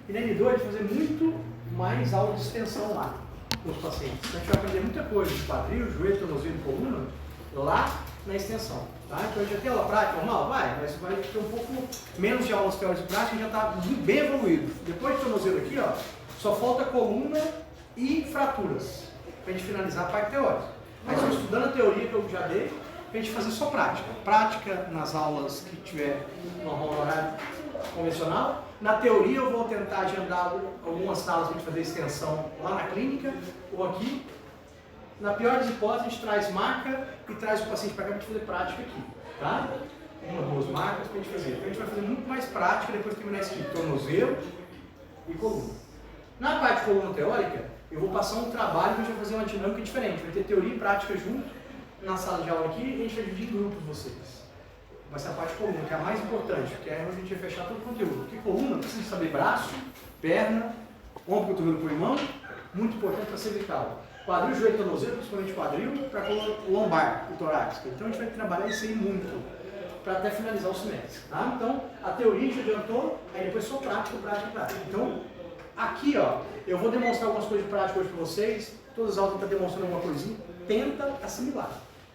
E na N2 a gente vai fazer muito mais aula de extensão lá com os pacientes. Então, a gente vai aprender muita coisa de quadril, joelho, tornozelo e coluna lá na extensão. Tá? Então a gente já tem aula prática normal? Mas vai ter um pouco menos de aulas teóricas e práticas, já está bem evoluído. Depois de tornozelo aqui, ó, só falta coluna e fraturas, para a gente finalizar a parte teórica. Mas estou estudando a teoria que eu já dei, para a gente fazer só prática. Prática nas aulas que tiver no horário convencional. Na teoria eu vou tentar agendar algumas salas para a gente fazer extensão lá na clínica ou aqui. Na pior das hipóteses, a gente traz marca e traz o paciente para cá para a gente fazer prática aqui, tá? Uma, duas marcas para a gente fazer. Então a gente vai fazer muito mais prática depois de terminar isso aqui, tornozelo e coluna. Na parte de coluna teórica, eu vou passar um trabalho que a gente vai fazer uma dinâmica diferente. Vai ter teoria e prática junto na sala de aula aqui e a gente vai dividir em grupos vocês. Vai ser a parte de coluna, que é a mais importante, porque é onde a gente vai fechar todo o conteúdo. Porque coluna precisa saber braço, perna, ombro, cotovelo, pulmão, muito importante para cervical. Quadril, joelho, tornozelo, principalmente quadril, para lombar e torácica. Então a gente vai trabalhar isso aí muito, para até finalizar o semestre. Tá? Então a teoria a gente adiantou, aí depois só prática, prática, prática. Então aqui ó, eu vou demonstrar algumas coisas de prática hoje para vocês, todas as aulas estão demonstrando alguma coisinha, tenta assimilar.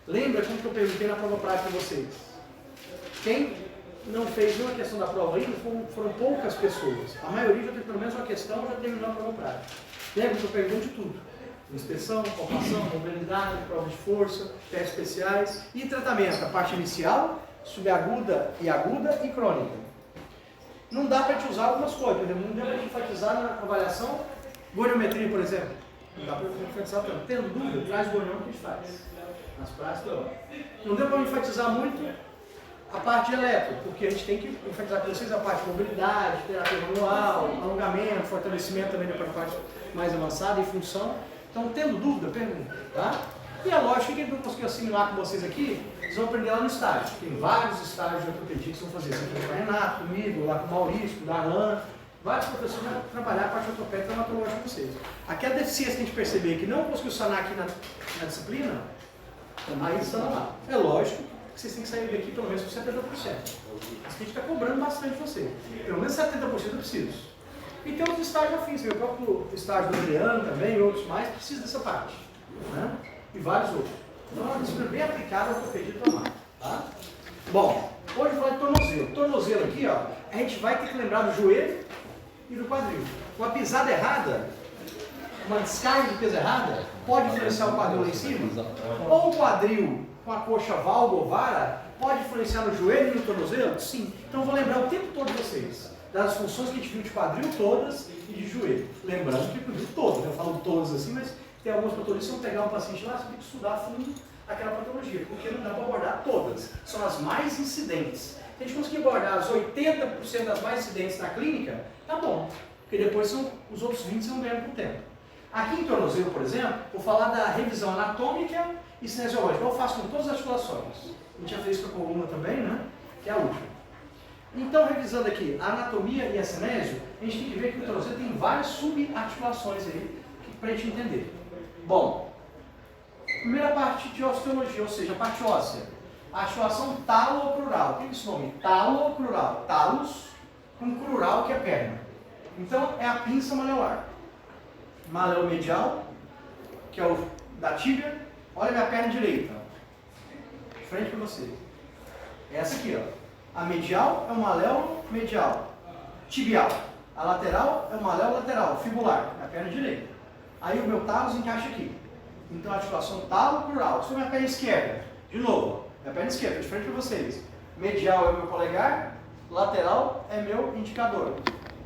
Lembra como que eu perguntei na prova prática para vocês? Quem não fez nenhuma questão da prova ainda foram poucas pessoas. A maioria já tem pelo menos uma questão, já terminou a prova prática. Lembra que eu pergunto de tudo. Inspeção, palpação, mobilidade, prova de força, testes especiais e tratamento, a parte inicial, subaguda e aguda e crônica. Não dá para a gente usar algumas coisas, por exemplo, não dá para a gente enfatizar na avaliação goniometria, por exemplo. Não dá para enfatizar tanto. Tendo dúvida, traz gonão que a gente faz. Nas práticas, não deu para enfatizar muito a parte de eletro, porque a gente tem que enfatizar com vocês a parte de mobilidade, terapia manual, alongamento, fortalecimento também para a parte mais avançada e função. Então, tendo dúvida, pergunta, tá? E a lógica que a gente não conseguiu assimilar com vocês aqui, vocês vão aprender lá no estágio. Tem vários estágios de ortopedia que vocês vão fazer. Você vai com o Renato, comigo, lá com o Maurício, com o Darlan. Vários professores vão trabalhar a parte ortopédica e traumatológica com vocês. Aquela deficiência que a gente perceber que não conseguiu sanar aqui na disciplina, aí sana lá. É lógico que vocês têm que sair daqui pelo menos com 70%. Mas a gente está cobrando bastante de você. Pelo menos 70% eu preciso. E tem outros estágios afins, meu próprio estágio do Adriano também, e outros mais, precisa dessa parte. Né? E vários outros. Então é uma disciplina bem aplicada ao ortopedia e traumática. Tá? Bom, hoje eu vou falar de tornozelo. Tornozelo aqui, ó, a gente vai ter que lembrar do joelho e do quadril. Uma pisada errada, uma descarga de peso errada, pode influenciar o quadril lá em cima, ou o quadril com a coxa valga ou vara, pode influenciar no joelho e no tornozelo? Sim. Então eu vou lembrar o tempo todo de vocês, das funções que a gente viu de quadril todas e de joelho. Lembrando que eu viu todas, eu falo todas assim, mas tem algumas patologias, se eu pegar um paciente lá, você tem que estudar a fundo aquela patologia, porque não dá para abordar todas, são as mais incidentes. Se a gente conseguir abordar as 80% das mais incidentes na clínica, tá bom, porque depois são, os outros 20% vão ganhando com o tempo. Aqui em tornozelo, por exemplo, vou falar da revisão anatômica e cinesiológica. Eu faço com todas as articulações. A gente já fez com a coluna também, né? Que é a última. Então, revisando aqui a anatomia e a cinésio, a gente tem que ver que o tornozelo tem várias subarticulações aí para a gente entender. Bom, primeira parte de osteologia, ou seja, a parte óssea. A articulação talocrural. O que é esse nome? Talocrural. Talos com crural, que é perna. Então, é a pinça maleolar. Maleomedial, que é o da tíbia. Olha a minha perna direita. De frente para você. Essa aqui, ó. A medial é o maléolo medial. Tibial. A lateral é o maléolo lateral. Fibular. É a perna direita. Aí o meu talos encaixa aqui. Então, a articulação talocrural. Se for minha perna esquerda, de novo, minha perna esquerda, de frente para vocês. Medial é o meu polegar. Lateral é meu indicador.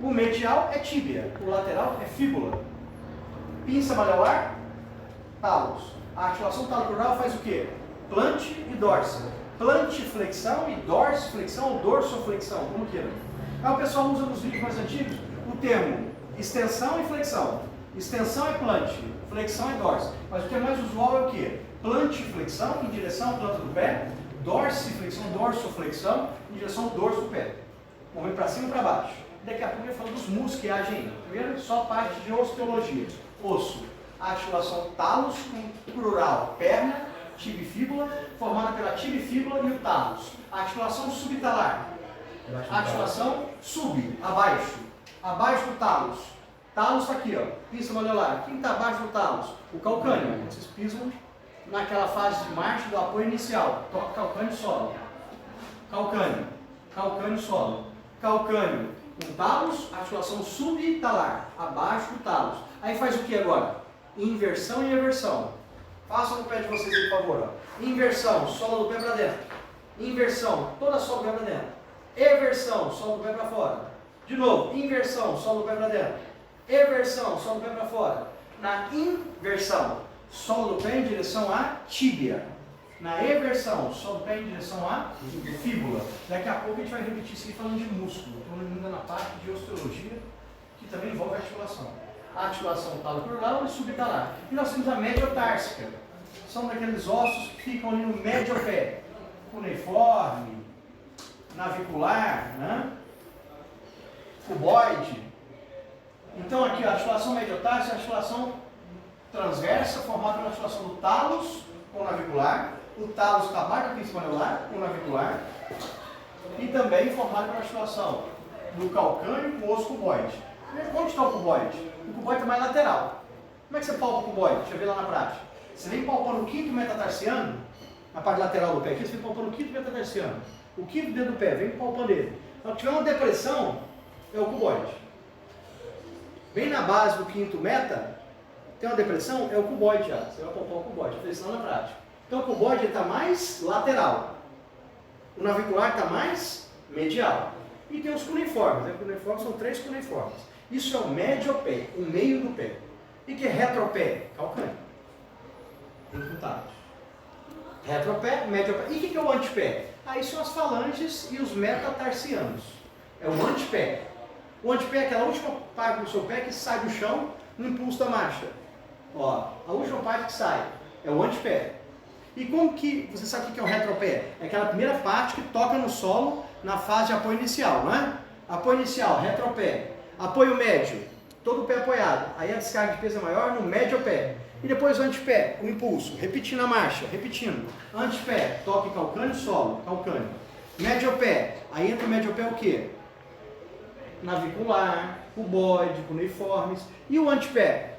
O medial é tíbia. O lateral é fíbula. Pinça maleolar, talos. A articulação talocrural faz o quê? Plante e dorso. Plantiflexão e dorsiflexão ou dorsoflexão, como queira. Aí o pessoal usa nos vídeos mais antigos o termo extensão e flexão. Extensão é plante, flexão é dorso. Mas o que é mais usual é o quê? Plantiflexão em direção à planta do pé, dorsiflexão, dorsoflexão em direção ao dorso do pé. Vamos para cima e para baixo. Daqui a pouco eu falo dos músculos que agem aí. Primeiro, só parte de osteologia. Osso. A articulação talos com crural, perna, tibifíbula, formada pela tibifíbula e o talos. A articulação subtalar. A articulação sub, abaixo. Abaixo do talos. Talos está aqui, ó. Pista molecular. Quem está abaixo do talos? O calcânio. Vocês pisam naquela fase de marcha do apoio inicial. Toca calcânio solo. Calcânio. Calcânio solo. Calcânio com talos, articulação subtalar. Abaixo do talos. Aí faz o que agora? Inversão e eversão. Façam no pé de vocês aí, por favor. Ó. Inversão, sola do pé para dentro. Inversão, toda a sola do pé para dentro. Eversão, sola do pé para fora. De novo, inversão, sola do pé para dentro. Eversão, sola do pé para fora. Na inversão, sola do pé em direção à tíbia. Na eversão, sola do pé em direção à fíbula. Daqui a pouco a gente vai repetir isso aqui falando de músculo. Estou ainda na parte de osteologia, que também envolve articulação. A articulação talocrural e subtalar. E nós temos a mediotársica. São daqueles ossos que ficam ali no mediopé. Cuneiforme, navicular, né? Cuboide. Então aqui a articulação mediotársica é a articulação transversa, formada pela articulação do talos com o navicular. O talos está abaixo da pista molecular com o navicular. E também formada pela articulação do calcânio com o osso cuboide. Onde está o cuboide? O cuboide está mais lateral. Como é que você palpa o cuboide? Deixa eu ver lá na prática. Você vem palpando o quinto metatarsiano, na parte lateral do pé aqui, você vem palpando o quinto metatarsiano. O quinto dedo do pé, vem palpando ele. Então, se tiver uma depressão, é o cuboide. Bem na base do quinto meta, tem uma depressão, é o cuboide já. Você vai palpar o cuboide, vou fazer isso lá na prática. Então o cuboide está mais lateral. O navicular está mais medial. E tem os cuneiformes. Né? Cuneiformes são 3 cuneiformes. Isso é o mediopé, o meio do pé. E que é retropé? Calcânio. Imputados. Retropé, mediopé. E o que é o antepé? Aí são as falanges e os metatarsianos. É o antepé. O antepé é aquela última parte do seu pé que sai do chão no impulso da marcha. Ó, a última parte que sai é o antepé. E como que você sabe o que é o retropé? É aquela primeira parte que toca no solo na fase de apoio inicial, não é? Apoio inicial, retropé. Apoio médio, todo o pé apoiado. Aí a descarga de peso é maior no médio pé. E depois o antepé, o impulso, repetindo a marcha, repetindo. Antepé, toque calcânio, solo, calcânio. Médio pé, aí entra o médio pé o quê? Navicular, cuboide, cuneiformes. E o antepé?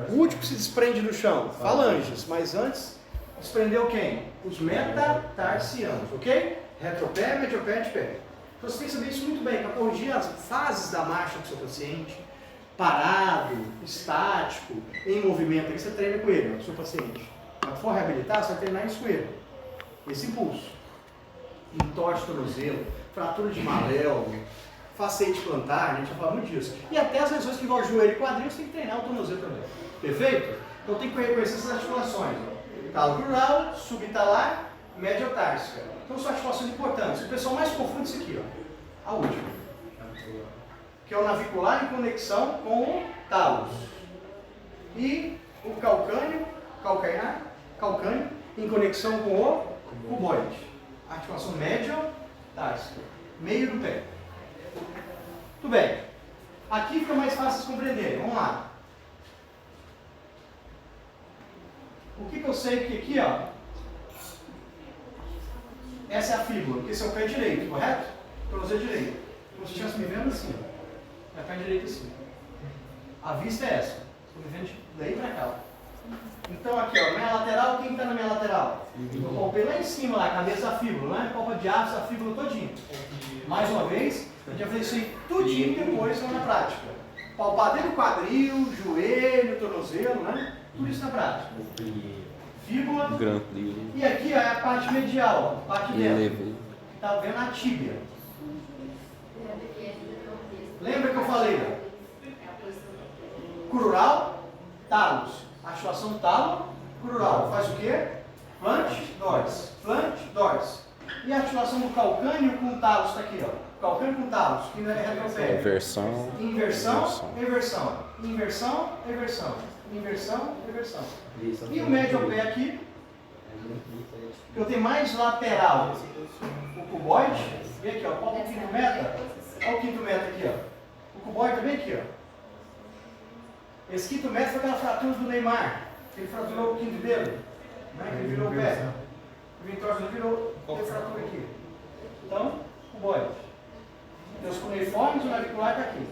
O último que se desprende do chão, falanges. Mas antes, desprendeu quem? Os metatarsianos, ok? Retropé, mediopé, antepé. Então você tem que saber isso muito bem, para corrigir as fases da marcha do seu paciente, parado, estático, em movimento, aí você treina com ele, o seu paciente. Quando for reabilitar, você vai treinar isso com ele. Esse impulso. Entorse tornozelo, fratura de maléolo, facete plantar, a gente já fala muito disso. E até as lesões que envolvem joelho e quadril, você tem que treinar o tornozelo também. Perfeito? Então tem que reconhecer essas articulações. Talocrural, subtalar, mediotársica. Então são articulações importantes. O pessoal mais confunde isso aqui, ó. A última. Que é o navicular em conexão com o talos. E o calcânio, calcanhar, calcânio, em conexão com o cuboide. Articulação mediotársica. Meio do pé. Tudo bem. Aqui fica mais fácil de compreender. Vamos lá. O que eu sei que aqui, ó. Essa é a fíbula, porque esse é o pé direito, correto? Tornozelo direito. Como se estivesse me vendo assim, ó. É pé direito assim. A vista é essa. Estou me vendo daí para cá. Então aqui, ó, minha lateral, quem está na minha lateral? Eu palpei lá em cima, lá, a cabeça da fíbula, né? Palpa de ápice, a fíbula todinha. Mais uma vez, a gente vai fazer isso aí tudinho depois na prática. Palpar dentro do quadril, joelho, tornozelo, né? Tudo isso na prática. Fíbula. E aqui ó, é a parte medial, ó, a parte dentro. Está vendo a tíbia. Lembra que eu falei? Crural, talos. Articulação talo, crural. Faz o quê? Flange, dorse. Flange, dorse. E a articulação do calcânio com talos está aqui, ó. Calcânio com talos, que não é retropé. Inversão, eversão. Inversão, eversão. Inversão, eversão. E o médio pé aqui, que eu tenho mais lateral, o cuboide. Vem aqui, ó. Qual é o quinto meta? Olha o quinto meta aqui, ó. O cuboide também aqui, ó. Esse quinto metro foi aquela fratura do Neymar. Ele fraturou o quinto dedo. Né? Ele virou o pé. O Vitória virou, teve fratura aqui. Então, cuboide. Tem os cuneiformes e o navicular está aqui.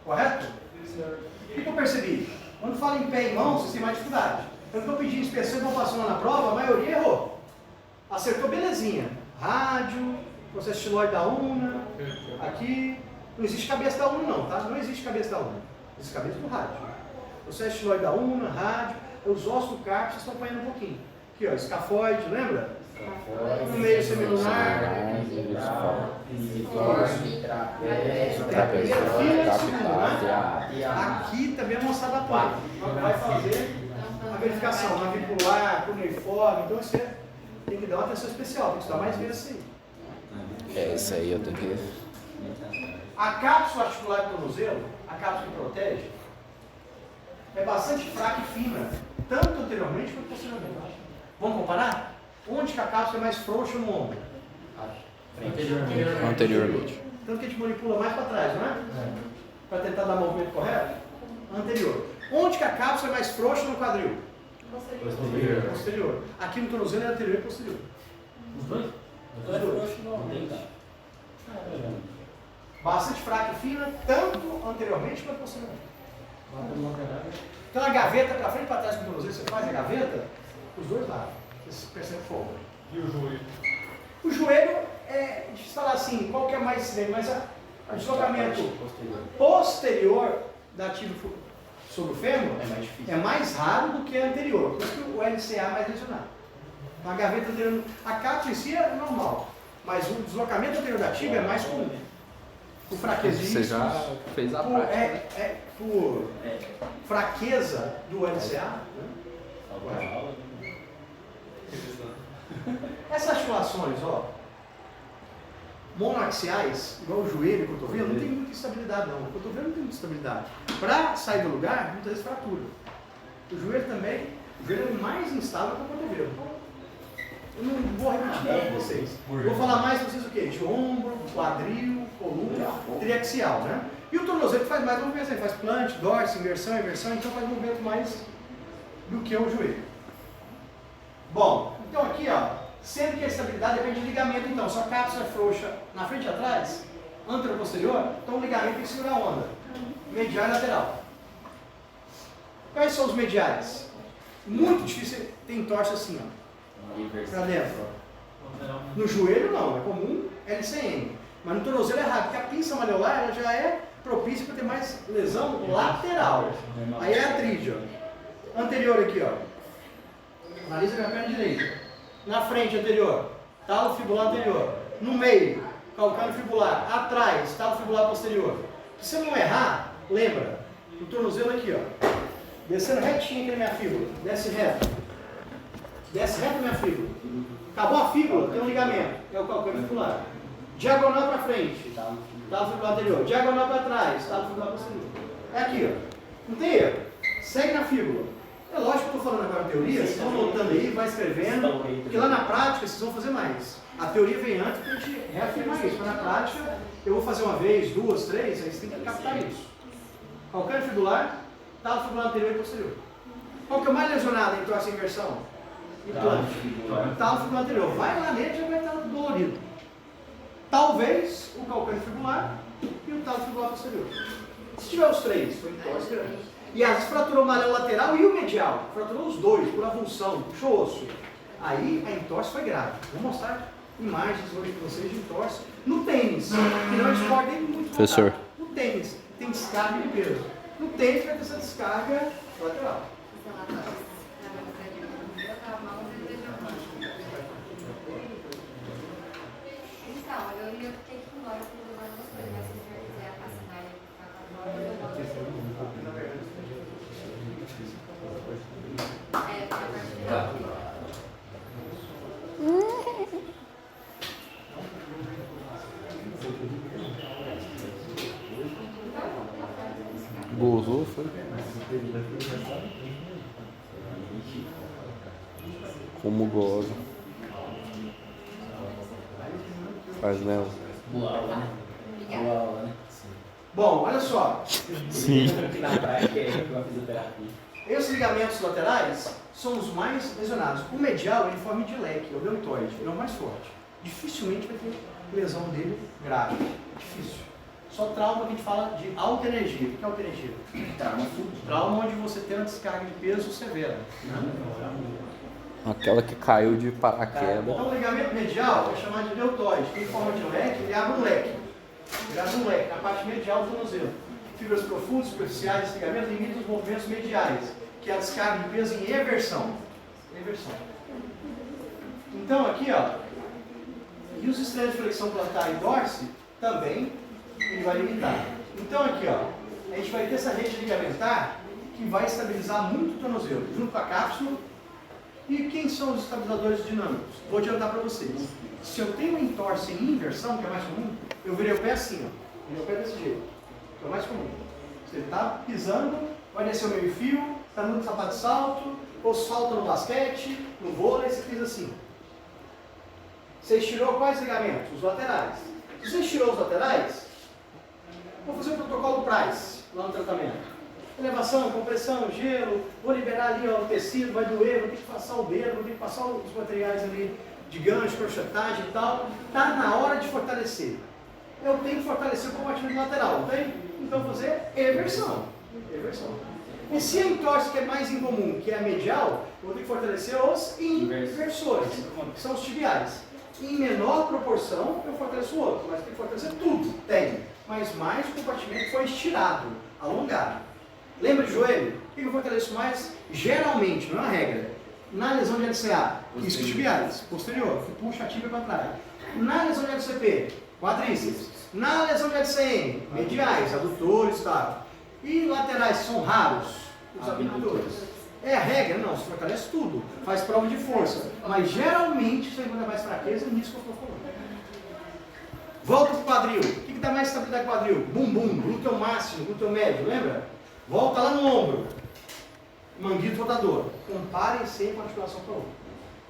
Correto? O que eu percebi? Quando fala em pé e mão, vocês têm mais dificuldade. Então, quando eu pedi inspeção e pontuação lá na prova, a maioria errou. Acertou belezinha. Rádio, processo estiloide da una, aqui. Não existe cabeça da una não, tá? Não existe cabeça da una. Existe cabeça do rádio. Processo estiloide da una, rádio, os ossos do carpo, vocês estão apanhando um pouquinho. Aqui, ó, escafoide, lembra? No meio semilunar. Aqui também é moçada apanha. Vai fazer a verificação navicular, cuneiforme, então você tem que dar uma atenção especial, tem que estudar mais vezes aí. É, isso aí eu tenho que... A cápsula articular do tornozelo, a cápsula que protege, é bastante fraca e fina, tanto anteriormente quanto posteriormente. Vamos comparar? Onde que a cápsula é mais frouxa no ombro? Anteriormente. Tanto que a gente manipula mais para trás, não é? Para tentar dar o movimento correto? Anterior. Onde que a cápsula é mais frouxa no quadril? Posterior. Aqui no tornozelo é anterior e posterior. Os dois? Os dois. Bastante fraca e fina, tanto anteriormente quanto posteriormente. Então a gaveta para frente e para trás com o tornozelo, você faz a gaveta, os dois lados. Você percebe fogo. E o joelho? O joelho é, deixa eu falar assim, qual que é mais estranho, mas o deslocamento posterior da tibia sobre o fêmur é mais raro do que a anterior, por isso que o LCA é mais lesionado. Então, a gaveta anterior, a cápsula em si é normal, mas o deslocamento anterior da tibia é mais comum. Por fraqueza Você já fez a prática. Por fraqueza do LCA, né? Essas articulações, ó, monoaxiais, igual o joelho e o cotovelo, não tem muita estabilidade não. O cotovelo não tem muita estabilidade. Para sair do lugar, muitas vezes fratura. O joelho também, o joelho é mais instável que o cotovelo. Eu não vou repetir nada com vocês. Vou falar mais para vocês o quê? De ombro, quadril, coluna, triaxial, né? E o tornozelo faz mais movimento, ele faz plant, dorso, inversão, então faz movimento mais do que o joelho. Bom, então aqui, ó, sempre que a estabilidade depende de ligamento, então, se a cápsula é frouxa na frente e atrás, anterior e posterior, então o ligamento tem que segurar a onda, medial e lateral. Quais são os mediais? Muito difícil ter entorse assim, ó, para dentro. No joelho não, é comum LCM, mas no tornozelo é raro, porque a pinça maliolar ela já é propícia para ter mais lesão lateral. Aí é a tríade, ó. Anterior aqui, ó. Analisa a perna direita. Na frente, anterior. Talo fibular anterior. No meio, calcâneo fibular. Atrás, talo fibular posterior. Se você não errar, lembra. O tornozelo aqui, ó. Descendo retinho aqui na minha fíbula. Desce reto. Desce reto na minha fíbula. Acabou a fíbula, tem um ligamento. É o calcâneo fibular. Diagonal para frente. Talo fibular anterior. Diagonal para trás. Talo fibular posterior. É aqui, ó. Não tem erro. Segue na fíbula. É lógico que eu estou falando agora a teoria, vocês vão anotando aí, vai escrevendo, porque lá na prática vocês vão fazer mais. A teoria vem antes para a gente reafirmar isso, mas na prática eu vou fazer uma vez, duas, três, aí você tem que captar isso. Calcâneo fibular, talo fibular anterior e posterior. Qual que é o mais lesionado em torce e inversão? Implante. Talo fibular anterior. Vai lá nele, já vai estar dolorido. Talvez o calcâneo fibular e o talo fibular posterior. Se tiver os três, foi entorse grande. E às vezes fraturou o malhão lateral e o medial. Fraturou os dois, por avulsão, puxou osso. Aí a entorse foi grave. Vou mostrar imagens hoje para vocês de entorse no tênis, que não é um esporte muito Professor. voltado. No tênis tem descarga de peso. No tênis vai ter essa descarga lateral. Então, eu ia ter que ir embora para levar você, mas se você quiser assinar ele para Gozou, foi? Como goza. Faz mesmo. Boa aula, né? Boa aula, né? Bom, olha só. Sim. Na prática é uma fisioterapia. Esses ligamentos laterais são os mais lesionados. O medial ele forma de leque, é o deltoide, ele é o mais forte. Dificilmente vai ter lesão dele grave. Difícil. Só trauma que a gente fala de alta energia. O que é alta energia? Trauma onde você tem uma descarga de peso severa. Né? Aquela que caiu de paraquedas. Então o ligamento medial é chamado de deltoide. Em forma de leque, ele abre um leque. Ele abre um leque na parte medial do tornozelo. Fibras profundas, superficiais desse ligamento limitam os movimentos mediais, que é a descarga de peso em eversão. Então aqui, ó, e os extremos de flexão plantar e dorse também ele vai limitar. Então aqui, ó, a gente vai ter essa rede ligamentar que vai estabilizar muito o tornozelo, junto com a cápsula. E quem são os estabilizadores dinâmicos? Vou adiantar para vocês. Se eu tenho um entorse em inversão, que é mais comum, eu virei o pé assim, ó. Virei o pé desse jeito, que é o mais comum. Você está pisando, vai descer o meio fio, está no sapato de salto, ou salta no basquete, no vôlei, você fez assim. Você estirou quais ligamentos? Os laterais. Se você estirou os laterais, vou fazer o protocolo Price lá no tratamento. Elevação, compressão, gelo, vou liberar ali ó, o tecido, vai doer, vou ter que passar o dedo, vou ter que passar os materiais ali de gancho, crochetagem e tal. Está na hora de fortalecer. Eu tenho que fortalecer o compartimento lateral, não tem? Então vou fazer eversão. E se a entorse que é mais incomum, que é a medial, eu vou ter que fortalecer os inversores, que são os tibiais. Em menor proporção, eu fortaleço o outro, mas tem que fortalecer tudo. Tem. Mas mais o compartimento foi estirado, alongado. Lembra de joelho? O que eu fortaleço mais? Geralmente, não é uma regra. Na lesão de LCA, isquiotibiais, posterior, puxa a tíbia para trás. Na lesão de LCP, quadríceps. Na lesão de LCM, mediais, adutores e tal. E laterais, que são raros, os abdutores. É a regra? Não, se fortalece tudo. Faz prova de força. Mas geralmente você encontra mais fraqueza nisso que eu estou falando. Volta para o quadril. O que dá mais estabilidade no quadril? Bumbum, glúteo máximo, glúteo médio, lembra? Volta lá no ombro. Manguito rotador. Comparem sempre uma articulação com a outra.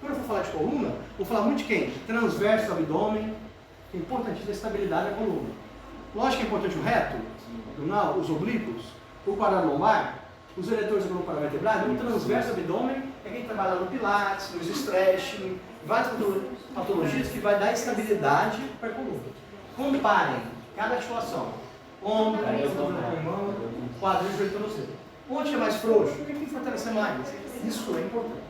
Quando eu for falar de coluna, vou falar muito de quem? Transverso do abdômen. É importante a estabilidade da coluna. Lógico que é importante o reto, abdominal, os oblíquos, o quadrado lombar, os eletores da coluna paravertebral. O transverso do abdômen é quem trabalha no pilates, nos stretching, várias patologias que vai dar estabilidade para a coluna. Comparem cada articulação. Ombro, pulmão, quadril, joelho, tornozelo. Onde é mais frouxo? O que tem que fortalecer mais? Isso é importante.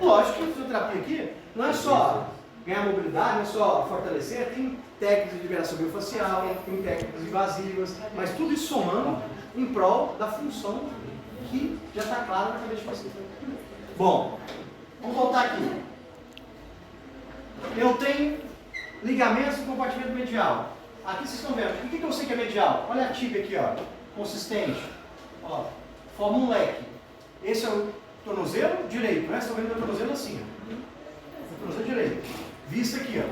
Lógico que a fisioterapia aqui não é só ganhar mobilidade, não é só fortalecer, tem técnicas de liberação biofacial, tem técnicas invasivas, mas tudo isso somando em prol da função que já está clara na cabeça de vocês. Bom, vamos voltar aqui. Eu tenho ligamentos do compartimento medial. Aqui vocês estão vendo. O que eu sei que é medial? Olha a tíbia aqui, ó, consistente. Ó, forma um leque. Esse é o tornozelo direito, né? Vocês estão vendo o tornozelo assim, ó. O tornozelo direito. Vista aqui, ó.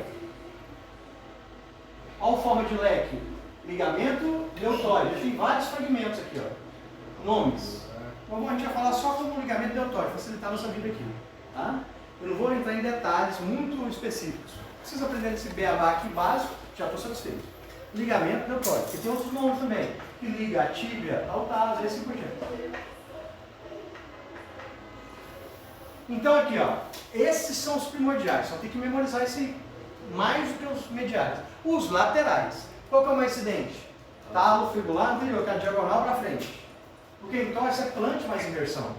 Olha a forma de leque. Ligamento deltóide. Tem vários fragmentos aqui, ó. Nomes. Então a gente vai falar só como ligamento deltóide, facilitar a nossa vida aqui. Tá? Eu não vou entrar em detalhes muito específicos. Vocês aprenderem esse beabá aqui básico, já estou satisfeito. Ligamento deltóide, porque tem outros nomes também, que liga a tíbia ao taso e assim por diante. Então aqui, ó, esses são os primordiais, só tem que memorizar esse mais do que os mediais. Os laterais, qual que é o mais incidente? Talo fibular anterior, que é a diagonal para frente. Porque então essa é plante mais inversão.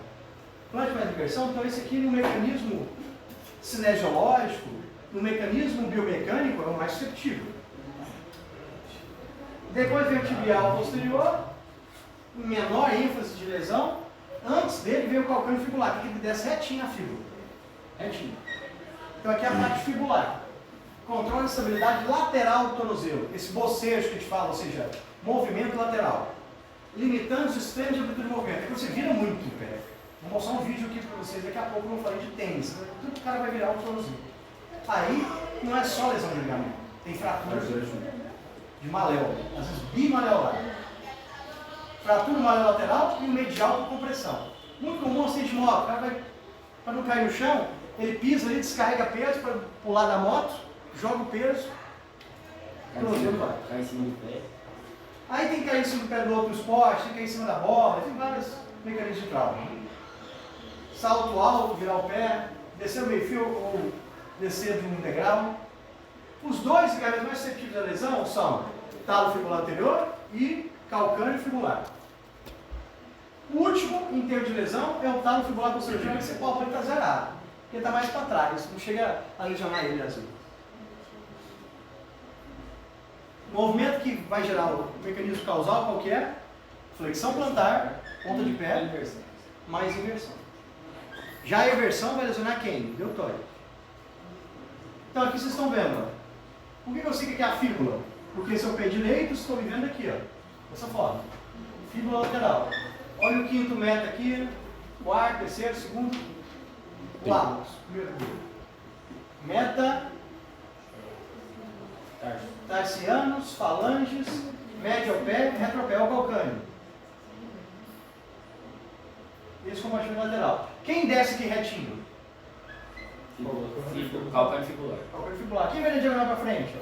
Plante mais inversão, então esse aqui no mecanismo cinesiológico, no mecanismo biomecânico é o mais susceptível. Depois vem o tibial posterior, menor ênfase de lesão. Antes dele veio o calcâneo fibular, que ele desce retinho a fíbula. Retinho. Então aqui é a parte fibular. Controle de estabilidade lateral do tornozelo. Esse bocejo que a gente fala, ou seja, movimento lateral. Limitando os extremos de amplitude de movimento. É que você vira muito o pé. Vou mostrar um vídeo aqui para vocês, daqui a pouco eu vou falar de tênis. Tudo que o cara vai virar o tornozelo. Aí não é só lesão de ligamento. Tem fraturas de maléola, às vezes bimaleolar. Fratura maleolateral e o medial com compressão. Muito comum acidente de moto. O cara vai, para não cair no chão, ele pisa ali, descarrega peso para pular da moto, joga o peso, tornozelo vai. Cai em cima do pé. Aí tem que cair em cima do pé do outro esporte, tem que cair em cima da bola, tem vários mecanismos de trauma. Salto alto, virar o pé, descer o meio-fio ou descer de um degrau. Os dois ligamentos mais suscetíveis à lesão são talo fibular anterior e calcâneo fibular. O último, em termos de lesão, é o talo fibular posterior, que você pode estar zerado, porque está mais para trás, não chega a lesionar ele assim. O movimento que vai gerar o mecanismo causal qual que é? Flexão plantar, ponta de pé, mais inversão. Já a inversão vai lesionar quem? Deltóide. Então aqui vocês estão vendo, ó. Por que eu sei que é a fíbula? Porque esse é o pé direito, estou me vendo aqui, ó, dessa forma. Fíbula lateral. Olha o quinto meta aqui, quarto, terceiro, segundo. Lados. Meta, tarsianos, falanges, médio pé, retropé ao calcâneo. Esse compartimento lateral. Quem desce aqui retinho? Calcâneo fibular. Calcâneo fibular. Quem vai na diagonal para frente?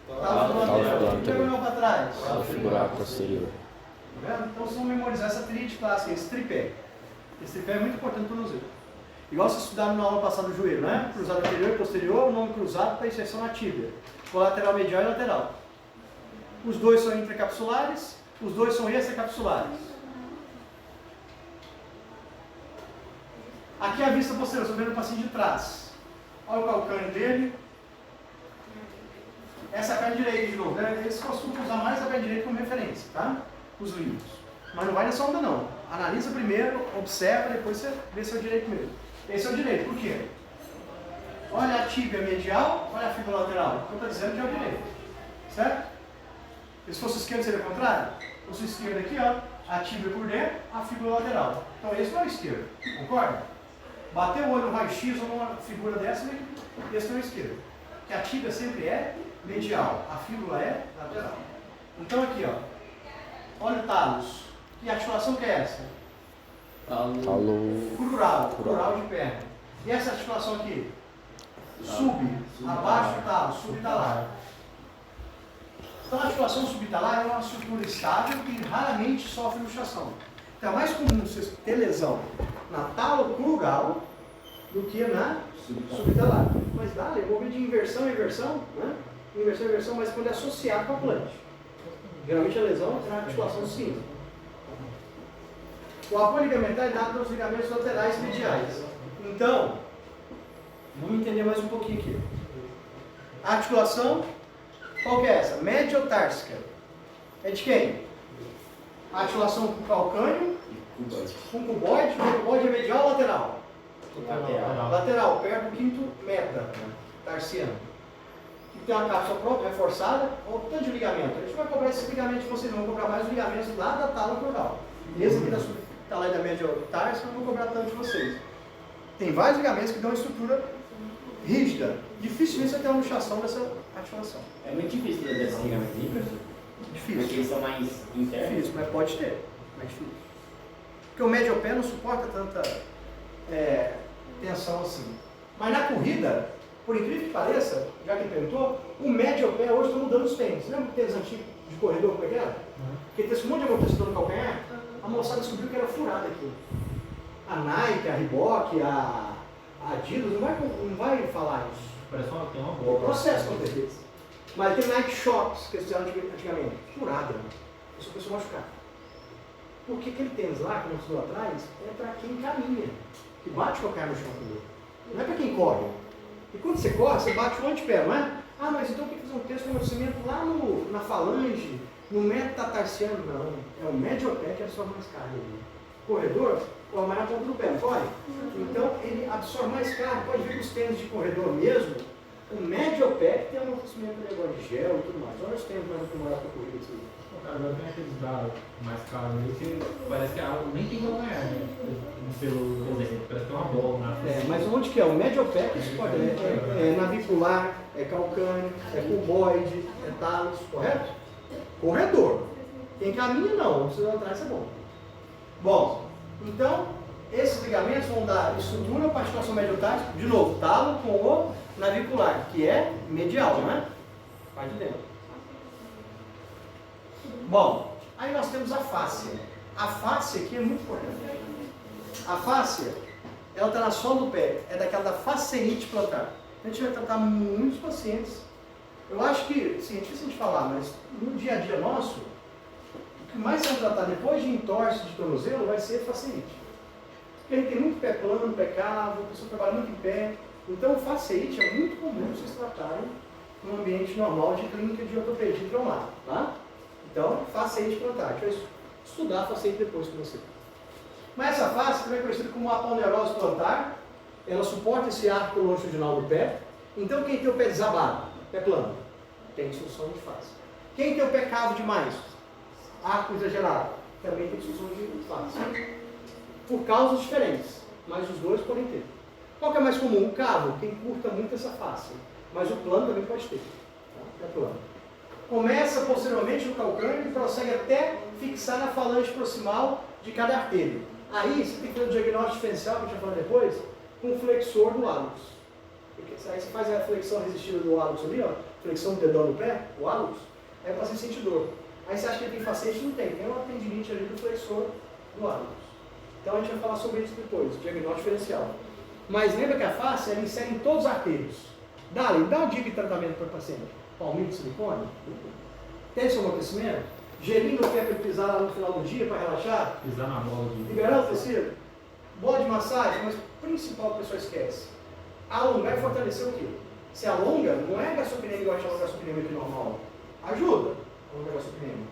Talo fibular Diagonal para trás. Talo fibular posterior. Tá vendo? Então vocês vão memorizar essa tríade clássica, esse tripé. Esse tripé é muito importante para o tornozelo. Igual vocês estudaram na aula passada do joelho, né? Cruzado anterior e posterior, o nome cruzado para inserção na tíbia. Colateral medial e lateral. Os dois são intracapsulares, os dois são extracapsulares. Aqui é a vista posterior, estou vendo o paciente de trás. Olha o calcâneo dele. Essa é a perna direita de novo, né? Eles costumam usar mais a perna direita como referência, tá? Os livros. Mas não vai nessa onda não. Analisa primeiro, observa, depois você vê se é o direito mesmo. Esse é o direito, por quê? Olha a tíbia medial, olha a fíbula lateral. Eu estou dizendo que é o direito. Certo? E se fosse o esquerdo, seria o contrário? Se fosse o esquerdo aqui, ó, a tíbia por dentro, a fíbula lateral. Então esse não é o esquerdo. Concorda? Bater o olho no raio-x ou numa figura dessa, esse não é o esquerdo. Porque a tíbia sempre é medial, a fíbula é lateral. Então aqui, ó, olha o talos. Que articulação que é essa? Talo Crural de perna. E essa articulação aqui? Abaixo do talo, subtalar. Então a articulação subtalar é uma estrutura estável que raramente sofre luxação. Então é mais comum você ter lesão na talo crural do que na subtalar. Mas dá, é movimento de inversão, né? Inversão, mas quando é associado com a plante. Geralmente a lesão é na articulação sim. O apoio ligamentar é dado pelos ligamentos laterais mediais. Então, vamos entender mais um pouquinho aqui. A articulação, qual que é essa? Mediotársica. É de quem? A articulação com calcâneo, com cuboide. O cuboide é medial ou lateral? Lateral, perto do quinto meta, tarsiano. Que tem uma cápsula própria, reforçada, ou tanto de ligamento. A gente vai cobrar esses ligamentos de vocês, vão cobrar mais os ligamentos lá da tala crural. Esse aqui da subtalar da mediotársica, eu não vou cobrar tanto de vocês. Tem vários ligamentos que dão uma estrutura rígida. Dificilmente você tem uma luxação dessa articulação. É muito difícil ter esses ligamentos aí, professor? Difícil. Porque eles são mais internos. Difícil, mas pode ter. Mais difícil. Porque o médio pé não suporta tanta tensão assim. Mas na corrida, por incrível que pareça, já que perguntou, o médio pé hoje está mudando os tênis. Lembra o tênis antigo de corredor, como é que era? Porque tem esse monte de amortecedor no calcanhar, a moçada descobriu que era furado aqui. A Nike, a Reebok, a Adidas, não vai falar isso. Parece que tem uma O bola. processo com certeza. Mas tem Nike Shox, que eles fizeram antigamente, furada. Isso começou a machucar. Porque aquele tênis lá, que nós estudou atrás, é para quem caminha, que bate com a cara no chão primeiro. Não é para quem corre. E quando você corre, você bate o antepé, não é? Ah, mas então tem que fazer um texto de amortecimento lá na falange, no metatarsiano. Não, é o médio-pé que absorve mais carga. Corredor, corre mais na ponta do pé, não corre? Então ele absorve mais carga. Pode ver que os tênis de corredor mesmo, o médio-pé que tem um amortecimento agora de gel e tudo mais. Olha os tênis mais aprimorados para corrida. Assim. Agora tem aqueles da mais caros aí que parece que a água nem tem calcanhar, né? Pelo exemplo, parece que é uma bola na frente. Mas onde que é? O médio-pé que isso pode é navicular, é calcâneo, é cuboide, é talos, correto? Corredor. Quem caminha não precisa entrar, isso é bom. Bom, então, esses ligamentos vão dar estrutura para a articulação mediotársica, de novo, talo com o navicular, que é medial, não é? Vai de dentro. Bom, aí nós temos a fáscia. A fáscia aqui é muito importante. A fáscia, ela está na sola do pé, é daquela da fasciite plantar. A gente vai tratar muitos pacientes Eu acho que, sim, é difícil a gente falar, mas no dia a dia nosso, o que mais vamos tratar depois de entorse de tornozelo vai ser faceite. Porque a gente tem muito pé plano, pé cavo, a pessoa trabalha muito em pé. Então o faceite é muito comum vocês tratarem num ambiente normal de clínica de ortopedia traumática, tá? Então, faceite plantar. A gente vai estudar faceite depois com você. Mas essa face também é conhecida como aponeurose plantar. Ela suporta esse arco longitudinal do pé. Então, quem tem o pé desabado, pé plano, tem solução de face. Quem tem o pé cavo demais, arco exagerado, também tem solução de face. Por causas diferentes, mas os dois podem ter. Qual que é mais comum? O cavo, quem curta muito essa face. Mas o plano também pode ter. Tá? É plano. Começa posteriormente no calcâneo e prossegue até fixar na falange proximal de cada artéria. Aí você tem que fazer o diagnóstico diferencial, que a gente vai falar depois, com o flexor do hálux. Aí você faz a flexão resistida do hálux ali, ó, flexão do dedão no pé, o hálux, aí o paciente sente dor. Aí você acha que ele tem facete? Não tem. Tem uma tendinite ali do flexor do hálux. Então a gente vai falar sobre isso depois, diagnóstico diferencial. Mas lembra que a face, ela insere em todos os artérios. Dá uma dica de tratamento para o paciente. Palmito de silicone, tensão no amortecimento, gelinho no pé para ele pisar lá no final do dia para relaxar, Pisar na bola de... liberar o tecido, bola de massagem, mas o principal que a pessoa esquece, alongar e fortalecer o quê? Se alonga, não é gastrocnêmico igual a gente chama gastrocnêmico normal. Ajuda, alongar gastrocnêmico.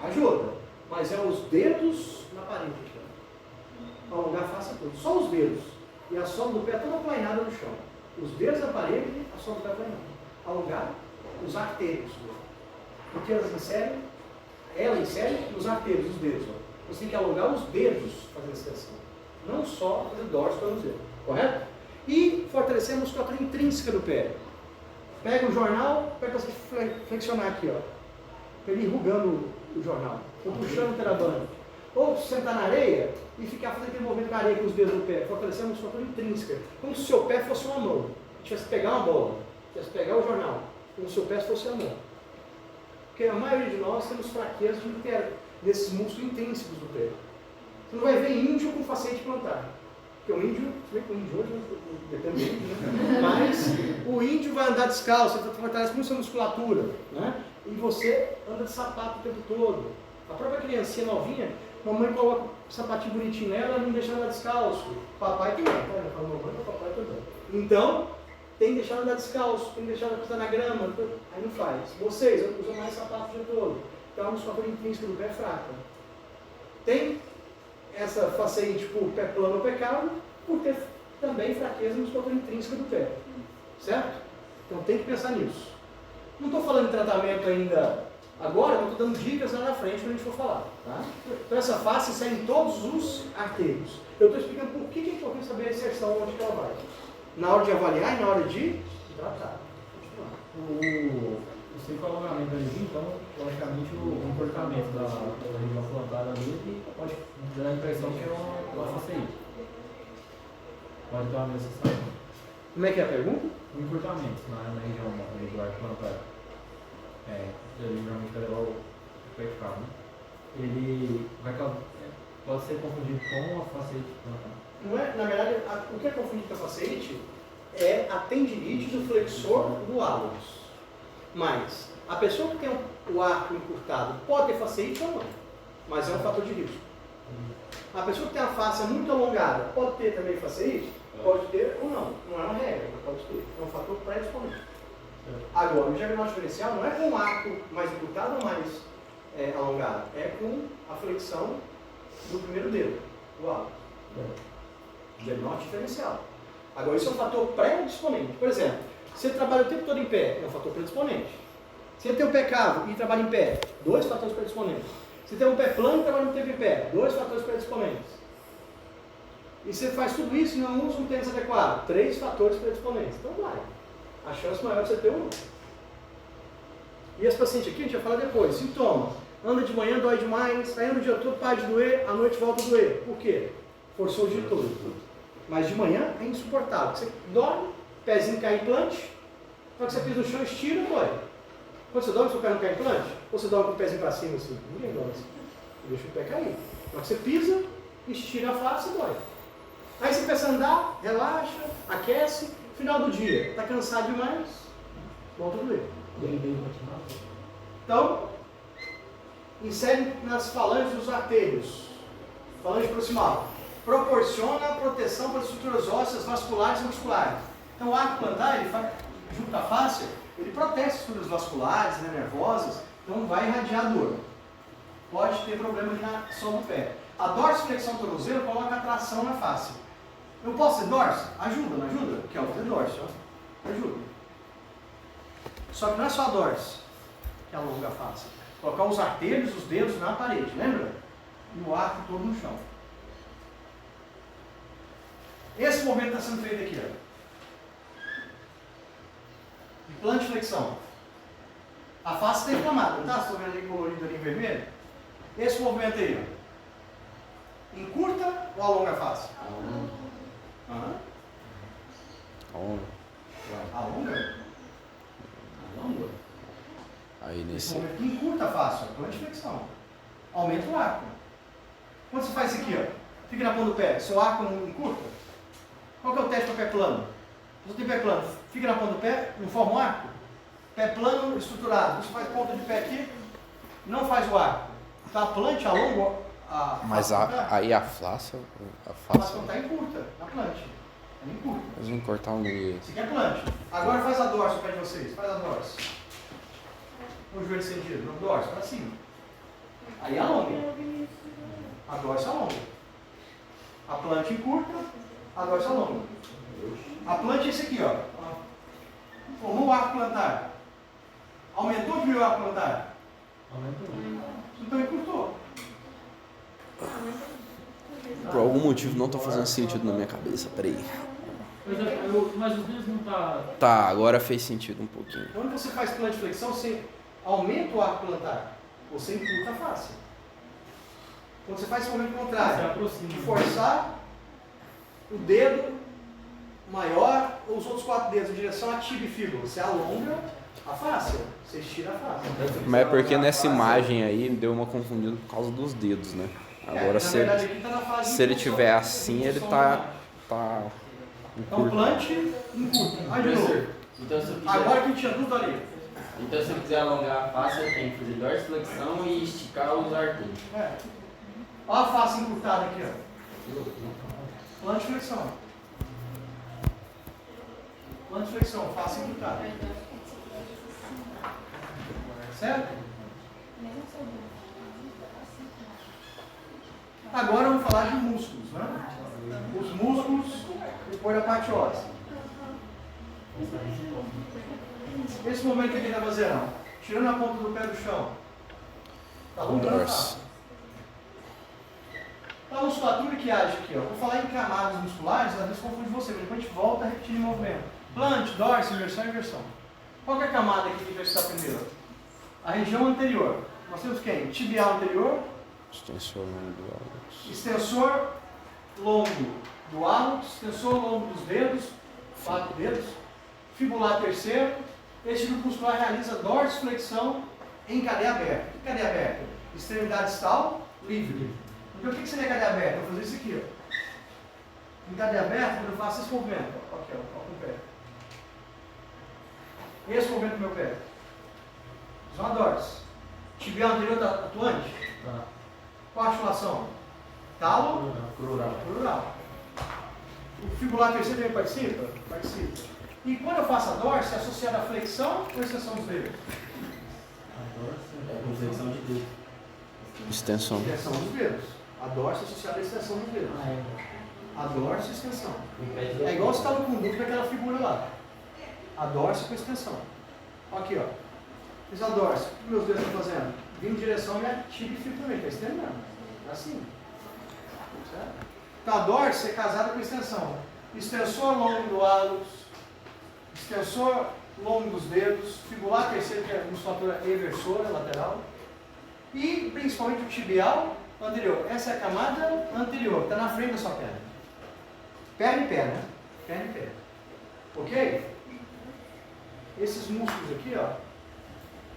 Ajuda, mas é os dedos na parede. Alongar, faça tudo. Só os dedos. E a sola do pé toda planeada no chão. Os dedos na parede, a sola do pé planeada. Alongar os artérios. Porque ela insere nos artérios, os dedos. Ó. Você tem que alongar os dedos fazendo essa extensão. Não só fazer dorso para tornozelo. Correto? E fortalecer a musculatura intrínseca do pé. Pega o jornal, pega para flexionar aqui, ó. Para ele ir enrugando o jornal. Ou puxando o terabano. Ou sentar na areia e ficar fazendo aquele movimento com a areia com os dedos do pé. Fortalecer a musculatura intrínseca. Como se o seu pé fosse uma mão. Tivesse que pegar uma bola. Tivesse que pegar o jornal. Como se o seu pé fosse a mão. Porque a maioria de nós temos fraqueza desses músculos intrínsecos do pé. Você não vai ver índio com facete plantar. Porque o índio, você vê que o índio hoje, depende do índio, né? Mas o índio vai andar descalço, você fortalece muito sua musculatura, né? E você anda de sapato o tempo todo. A própria criancinha novinha, mamãe coloca um sapatinho bonitinho nela, não deixa ela andar descalço. Papai também, tá? Eu falo mamãe, mas papai também. Então, tem que deixar ela andar descalço, tem que deixar ela pisar na grama, aí não faz. Vocês usam mais sapato o dia todo. Então a musculatura intrínseca do pé é fraca. Tem essa facete por pé plano ou pé cavo, por ter também fraqueza na musculatura intrínseca do pé. Certo? Então tem que pensar nisso. Não estou falando de tratamento ainda agora, mas estou dando dicas lá na frente quando a gente for falar. Tá? Então essa face sai em todos os artérios. Eu estou explicando por que é importante saber a inserção onde que ela vai. Na hora de avaliar e na hora de tratar. O alongamento ali, então, logicamente, o comportamento da região plantar ali pode dar a impressão que é uma faceite. Pode ter uma necessidade. Como é que é a pergunta? O comportamento na região do arco plantar, ele geralmente vai levar o vertical, né? Ele pode ser confundido com a faceite plantar. Não é, na verdade, o que é confundido com a faceite é a tendinite do flexor do hálux. Mas a pessoa que tem o arco encurtado pode ter faceite ou não, mas é um fator de risco. A pessoa que tem a face muito alongada pode ter também faceite? Pode ter ou não. Não é uma regra, mas pode ter. É um fator predisponente. Agora, o diagnóstico diferencial não é com o arco mais encurtado ou mais alongado, é com a flexão do primeiro dedo, do hálux. Diagnóstico diferencial. Agora, isso é um fator predisponente. Por exemplo, se você trabalha o tempo todo em pé, é um fator predisponente. Se você tem um pé cavo e trabalha em pé, 2 fatores predisponentes. Se você tem um pé plano e trabalha muito tempo em pé, 2 fatores predisponentes. E você faz tudo isso e não usa um tênis adequado, 3 fatores predisponentes. Então vai. A chance maior de você ter um. E esse paciente aqui, a gente vai falar depois. Sintomas. Anda de manhã, dói demais, aí anda o dia todo, para de doer, à noite volta a doer. Por quê? Forçou o dia todo. Mas de manhã é insuportável. Você dorme, pezinho cai em implante, quando você pisa no chão, estira, dói. Quando você dorme, seu pé não cai em implante? Ou você dorme com o pezinho para cima assim? Ninguém dorme assim. Deixa o pé cair. Quando você pisa, estira a face, dói. Aí você começa a andar, relaxa, aquece, final do dia, está cansado demais, volta a doer. Então, insere nas falanges dos artérios. Falange proximal. Proporciona proteção para as estruturas ósseas vasculares e musculares. Então, o arco plantar, ele faz, junto à face, ele protege as estruturas vasculares, né, nervosas, não vai irradiar dor. Pode ter problema na sola do pé. A dorsiflexão do tornozelo coloca a tração na face. Eu posso ser dorso? Ajuda, não ajuda? Que é o fazer dorso, ó. Ajuda. Só que não é só a dorso que alonga a face. Colocar os artérios, os dedos na parede, lembra? E o arco todo no chão. Esse movimento está sendo feito aqui, ó. Implante flexão. A face está inflamada, não está? Vocês estão vendo ali colorido ali em vermelho? Esse movimento aí, ó. Encurta ou alonga a face? Alonga. Alonga? Alonga. Aí Esse nesse. momento que encurta a face, ó. Implante flexão. Aumenta o arco. Quando você faz isso aqui, ó. Fica na ponta do pé. Seu arco não encurta? Qual que é o teste para pé plano? Se você tem pé plano, fica na ponta do pé, não forma um arco? Pé plano estruturado. Você faz ponta de pé aqui, não faz o arco. Tá plante, alonga a Mas aí a face. A face face. não está encurta, na plante. Ela encurta. Mas não cortar um meio. Isso aqui é plante. Agora faz a dorso para vocês. Faz a dorso. O joelho estendido. No dorso, para cima. Aí alonga. A dorso alonga. A plante encurta, a dorso alonga. A plante é esse aqui, ó. Formou o arco plantar. Aumentou ou diminuiu o arco plantar? Aumentou. Então encurtou. Por algum motivo não tá fazendo sentido na minha cabeça. Peraí. Mas os dedos não tá. Tá, agora fez sentido um pouquinho. Quando você faz plante flexão, você aumenta o arco plantar. Você encurta a face. Quando você faz esse movimento Se contrário, aproxima. de forçar o dedo maior ou os outros 4 dedos em direção à tibia e fíbula, você alonga a face, você estira a face. Mas é porque nessa imagem aí deu uma confundida por causa dos dedos, né? Agora na se verdade, ele, aqui tá na fase se ele de tiver impulsão, assim, ele impulsão tá. normal. Tá. Então, encurto. plante, encurta. Aí de novo. Então, se eu quiser, Agora que tinha dúvida ali. então, se eu quiser alongar a face, eu tenho que fazer dorsiflexão e esticar os artérios. Olha a face encurtada aqui, ó. Plante flexão. Plante flexão, face encurtada. Certo? Agora vamos falar de músculos, né? Os músculos depois da parte óssea. Esse momento que ele está fazendo, tirando a ponta do pé do chão. Tá alongando a face. A musculatura que age aqui, ó. Vou falar em camadas musculares, às vezes confunde você, mas depois a gente volta a repetir o movimento. Plante, dorso, inversão e inversão. Qual que é a camada aqui que vai estar primeiro? A região anterior. Nós temos quem? Tibial anterior, Extensor longo do hálux. extensor longo do hálux, extensor longo dos dedos, 4 dedos, fibular terceiro. Este grupo muscular realiza dorsiflexão em cadeia aberta. Que cadeia aberta? Extremidade distal, livre. Então o que seria cadeia aberta? Eu vou fazer isso aqui, ó. Em cadeia aberta, quando eu faço esse movimento, ó, aqui, ó, com o pé. Esse movimento do meu pé. Zona dorso. Tibial anterior está atuante? Tá. Qual a articulação? Talo, crural. O fibular terceiro também participa? Participa. E quando eu faço a dorso, é associada à flexão ou extensão dos dedos? É com flexão de tudo. Extensão. Extensão dos dedos. A dorso é associada à extensão dos dedos. A dorso e extensão. É igual você estava com o duplo daquela figura lá. A dorso com extensão. Aqui, ó. Fiz a dorso. O que meus dedos estão fazendo? Vim em direção à minha tibia e fibula também. Está estendendo. Assim. Certo? Então a dorso é casada com extensão. Extensor longo do hálux. Extensor longo dos dedos. Fibular terceiro, que é a musculatura eversora, lateral. E principalmente o tibial anterior. Essa é a camada anterior, está na frente da sua perna. Perna e pé, né? Perna e pé. Ok? Esses músculos aqui, ó.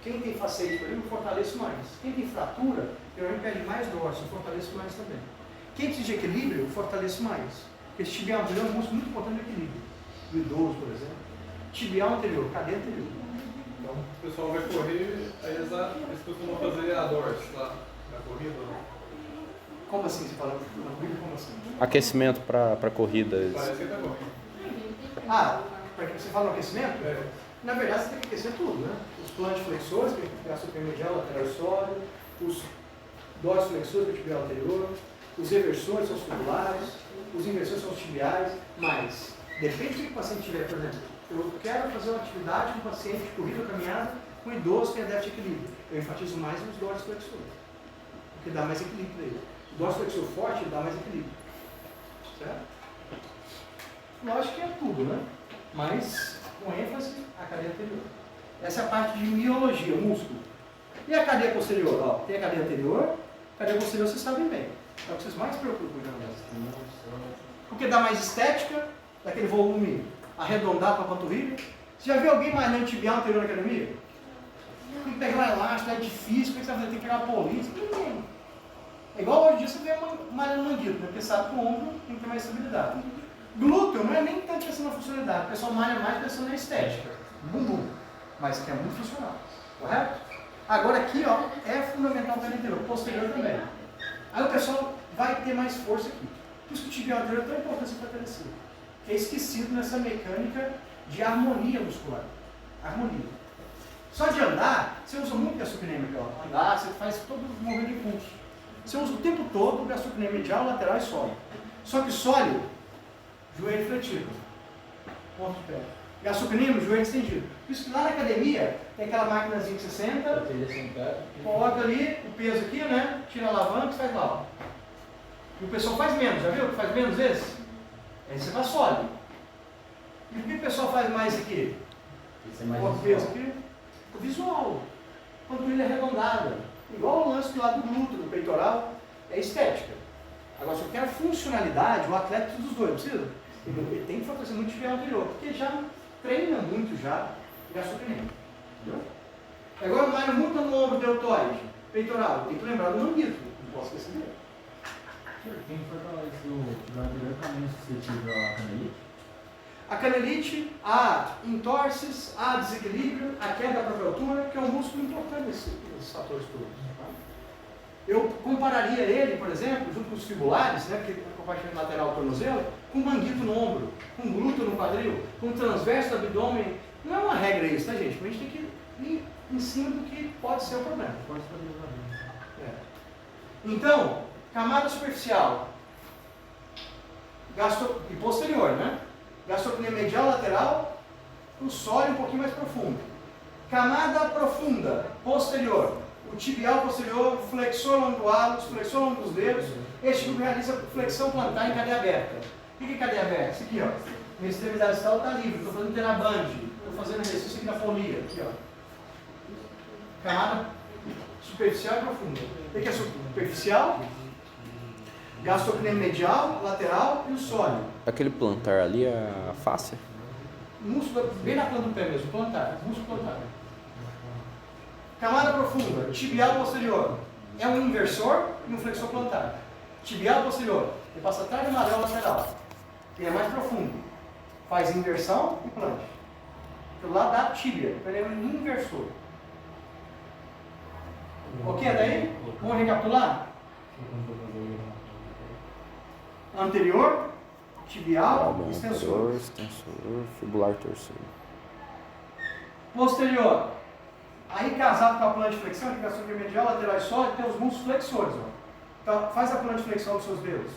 Quem tem facete, por exemplo, fortalece mais. Quem tem fratura, eu perde mais dorso, eu fortaleço mais também. Quem precisa de equilíbrio, eu fortaleço mais. Porque esse tibial anterior é um músculo muito importante no equilíbrio. Do idoso, por exemplo. Tibial anterior, cadeia anterior. Então, o pessoal vai correr, aí eles costumam fazer a dorsal lá na corrida. Como assim você fala? Como assim? Aquecimento para corridas. Parece que tá correndo. Ah, para que você fala no aquecimento? É. Na verdade, você tem que aquecer tudo, né? Os plantiflexores, que é a supermedial, lateral e sólido, os dorsiflexores, que é o tibial anterior, os reversores são os fibulares, os inversores são os tibiais, mas depende do que o paciente tiver, por exemplo. Eu quero fazer uma atividade com um paciente de corrida ou caminhada com idoso que é déficit de equilíbrio. Eu enfatizo mais nos dorsiflexores, porque dá mais equilíbrio para ele. O dorsiflexor forte dá mais equilíbrio. Certo? Lógico que é tudo, né? Mas com ênfase a cadeia anterior. Essa é a parte de miologia, músculo. E a cadeia posterior? Ó, tem a cadeia anterior, a cadeia posterior vocês sabem bem. É o que vocês mais se preocupam com o porque dá mais estética, daquele volume arredondado para a panturrilha. Você já viu alguém malhando tibial anterior na academia? Tem que pegar uma elástica, é difícil, o que você vai fazer? Tem que pegar uma polícia. Ninguém. É igual hoje em dia você vê malhando manguito, né? Porque sabe que o ombro tem que ter mais estabilidade. Glúteo não é nem tanto pensando na funcionalidade, o pessoal malha mais pensando na estética. Bumbum. Mas que é muito funcional. Correto? Agora aqui, ó, é fundamental para o anterior, posterior também. Aí o pessoal vai ter mais força aqui. Por isso que o tibial anterior é tão importante se fortalecer. Que é esquecido nessa mecânica de harmonia muscular. Harmonia. Só de andar, você usa muito gastrocnêmio medial. Andar, você faz todo o movimento de impulso. Você usa o tempo todo o gastrocnêmio medial, lateral e sólido. Só que sólido, joelho fletido. Ponto de pé. Gastrocnêmio, joelho estendido. Por isso que lá na academia, tem aquela maquinazinha que você senta, coloca ali o peso aqui, né? Tira a alavanca e faz lá. Ó. E o pessoal faz menos, já viu que faz menos vezes? Aí você vai sólido. E por que o pessoal faz mais aqui? Isso é mais Coloca o peso aqui. O visual. Panturrilha arredondada. Igual o lance do lado do glúteo, do peitoral, é estética. Agora, se eu quero funcionalidade, o atleta precisa dos dois, não precisa? Ele tem que fortalecer muito o tibial anterior, porque já treina muito já o gastrocnêmio. Entendeu? Agora eu malho muito no ombro deltoide, peitoral, tem que lembrar do manguito, não posso esquecer dele. Quem fortalece o tibial anterior também é suscetível à canelite? A canelite, a entorses, a desequilíbrio, a queda da própria altura, que é um músculo importante nesses fatores todos. Tá? Eu compararia ele, por exemplo, junto com os fibulares, né, que é o compartimento lateral do tornozelo, com manguito no ombro, com glúteo no quadril, com transverso do abdômen. Não é uma regra isso, tá, gente? Mas a gente tem que ir em cima do que pode ser o problema. Pode ser. É. Então, camada superficial e posterior, né? Gastrocnêmio medial, lateral, o sólido um pouquinho mais profundo. Camada profunda, posterior. O tibial posterior, flexor longo do hálus, flexor longo dos dedos. Este grupo realiza flexão plantar em cadeia aberta. O que é cadeia aberta? Isso aqui, ó. Minha extremidade distal está livre. Estou fazendo teraband. Estou fazendo exercício aqui na folia. Aqui, ó. Camada superficial e profunda. O que é superficial? Gastrocnêmio medial, lateral e o sólido. Aquele plantar ali é a fáscia? Músculo bem na planta do pé mesmo, plantar, músculo plantar. Camada profunda, tibial posterior. É um inversor e um flexor plantar. Tibial posterior, ele passa atrás do amarelo lateral. Ele é mais profundo. Faz inversão e plante. Do lado da tíbia, ele é um inversor. Ok, daí? Vamos recapitular? Anterior, tibial, extensor. Extensor, fibular torcido. Posterior. Aí casado com a plantiflexão, que é a supermedial, lateral e sólido, tem os músculos flexores. Ó. Então, faz a plantiflexão dos seus dedos.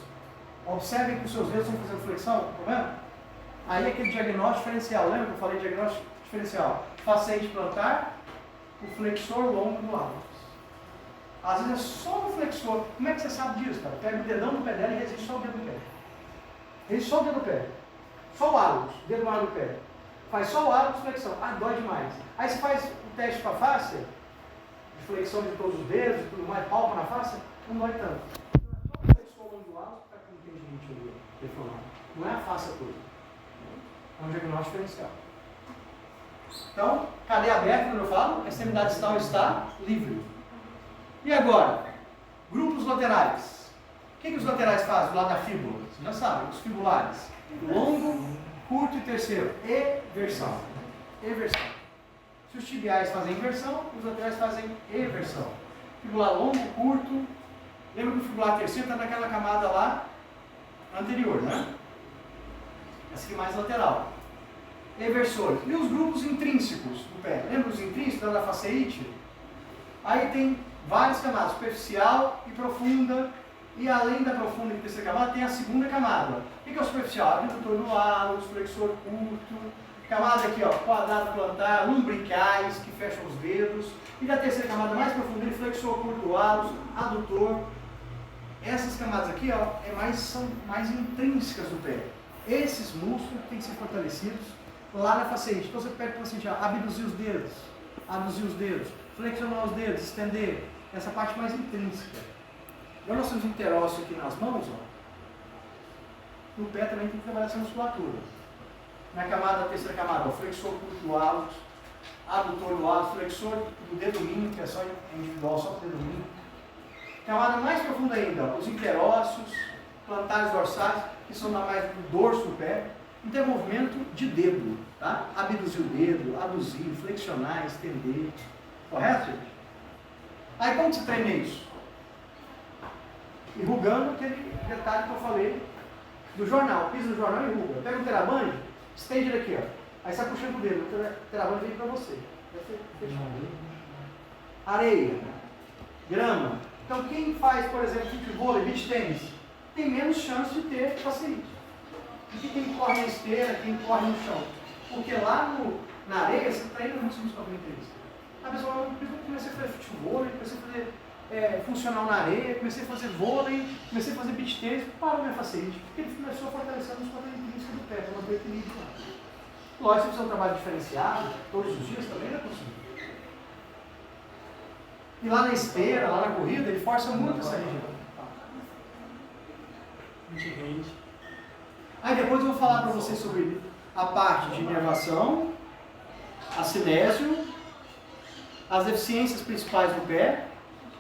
Observem que os seus dedos estão fazendo flexão, tá vendo? Aí aquele diagnóstico diferencial, lembra que eu falei diagnóstico diferencial? Facete plantar, o flexor longo do hálus. Às vezes é só no flexor. Como é que você sabe disso, cara? Pega o dedão do pé dela e resiste só o dedo do pé. Resiste só o dedo do pé. Só o hálus, dedo mais do pé. Faz só o hálus, flexão. Ah, dói demais. Aí você faz o teste com a face, de flexão de todos os dedos e tudo mais, palpa na face, não dói tanto. Só o flexor longo do hálus que está com tendinite ali, deformado. Não é a face toda. É um diagnóstico diferencial. Então, cadeia aberta, quando eu falo, a extremidade distal está livre. E agora, grupos laterais. O que os laterais fazem do lado da fíbula? Você já sabe, os fibulares. Longo, curto e terceiro. Eversão. Eversão. que os tibiais fazem inversão e os laterais fazem eversão. Fibular longo, curto. Lembra que o fibular terceiro está naquela camada lá anterior, né? Essa aqui mais lateral. Eversores. E os grupos intrínsecos do pé? Lembra os intrínsecos da faceite? Aí tem várias camadas, superficial e profunda. E além da profunda e terceira camada, tem a segunda camada. O que é o superficial? Abdutor no hálus, flexor curto. Camada aqui, ó, quadrado plantar, lumbricais, que fecham os dedos. E da terceira camada mais profunda, flexor curto, hálus, adutor. Essas camadas aqui, ó, são mais intrínsecas do pé. Esses músculos têm que ser fortalecidos lá na faceite. Então você pede para o paciente abduzir os dedos, flexionar os dedos, estender. Essa parte mais intrínseca. Agora nós temos interósseo aqui nas mãos, ó. No pé também tem que trabalhar essa musculatura. Na camada, terceira camada, ó, flexor curto hálus, adutor no hálus, flexor do dedo mínimo, que é só individual, só com o dedo mínimo. Camada mais profunda ainda, ó, os interósseos, plantares dorsais, que são mais do dorso do pé. Então é movimento de dedo, tá? Abduzir o dedo, aduzir, flexionar, estender. Correto, gente? Aí como se treina isso? Enrugando aquele detalhe que eu falei do jornal. Pisa no jornal e enruga. Pega um teraband, estende ele aqui, ó. Aí você vai puxando o dedo, o teraband vem para você. Areia, grama. Então quem faz, por exemplo, futebol e beach tênis, tem menos chance de ter facilite. E quem corre na esteira, quem corre no chão. Porque lá na areia você treina muito muscularmente isso. A pessoa, eu comecei a fazer futebol, comecei a fazer funcional na areia, comecei a fazer vôlei, comecei a fazer beach tênis, parou minha facilite, porque ele começou a fortalecer a musculatura intrínseca do pé, para manter o equilíbrio lá. Lógico, se você fizer um trabalho diferenciado, todos os dias também não é possível. E lá na esteira, lá na corrida, ele força muito essa região. Aí depois eu vou falar para vocês sobre a parte de inervação, a cinésio, as deficiências principais do pé,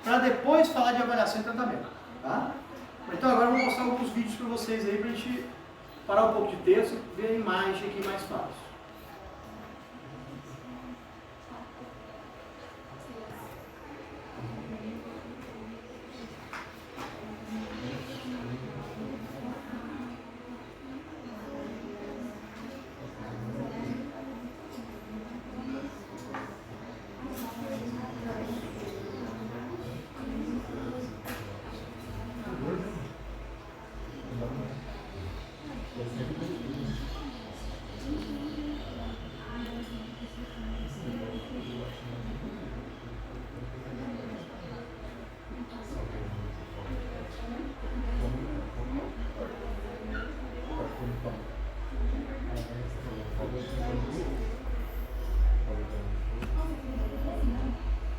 para depois falar de avaliação e tratamento. Tá? Então agora eu vou mostrar alguns vídeos para vocês aí, para a gente parar um pouco de texto e ver a imagem aqui mais fácil.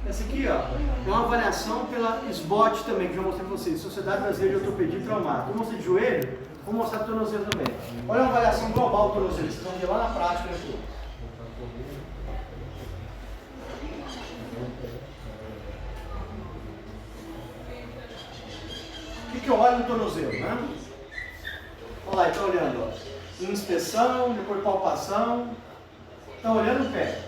Essa aqui, ó, é uma avaliação pela SBOT também, que eu já mostrei para vocês, Sociedade Brasileira de Ortopedia e Traumato. Eu mostrei de joelho, vou mostrar do tornozelo também. Olha a avaliação global do tornozelo, vocês vão ver lá na prática, né, aqui. O que eu olho no tornozelo, né? Olha lá, está olhando, ó. Inspeção, depois palpação, está olhando o pé.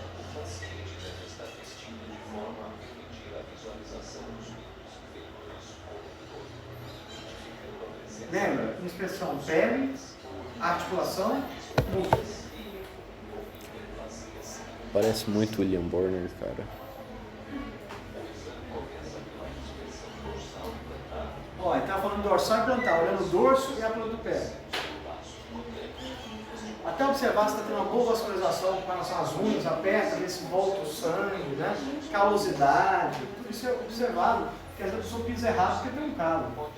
Lembra? Inspeção pele, articulação, músculo. Parece muito William Bonner, cara. Ó, ele estava falando dorsal e plantar, olhando o dorso e a planta do pé. Até observar se está tendo uma boa vascularização com relação às unhas, a perna, ver se volta o sangue, né? Calosidade, tudo isso é observado, porque às vezes a pessoa pisa errado porque tem um calo.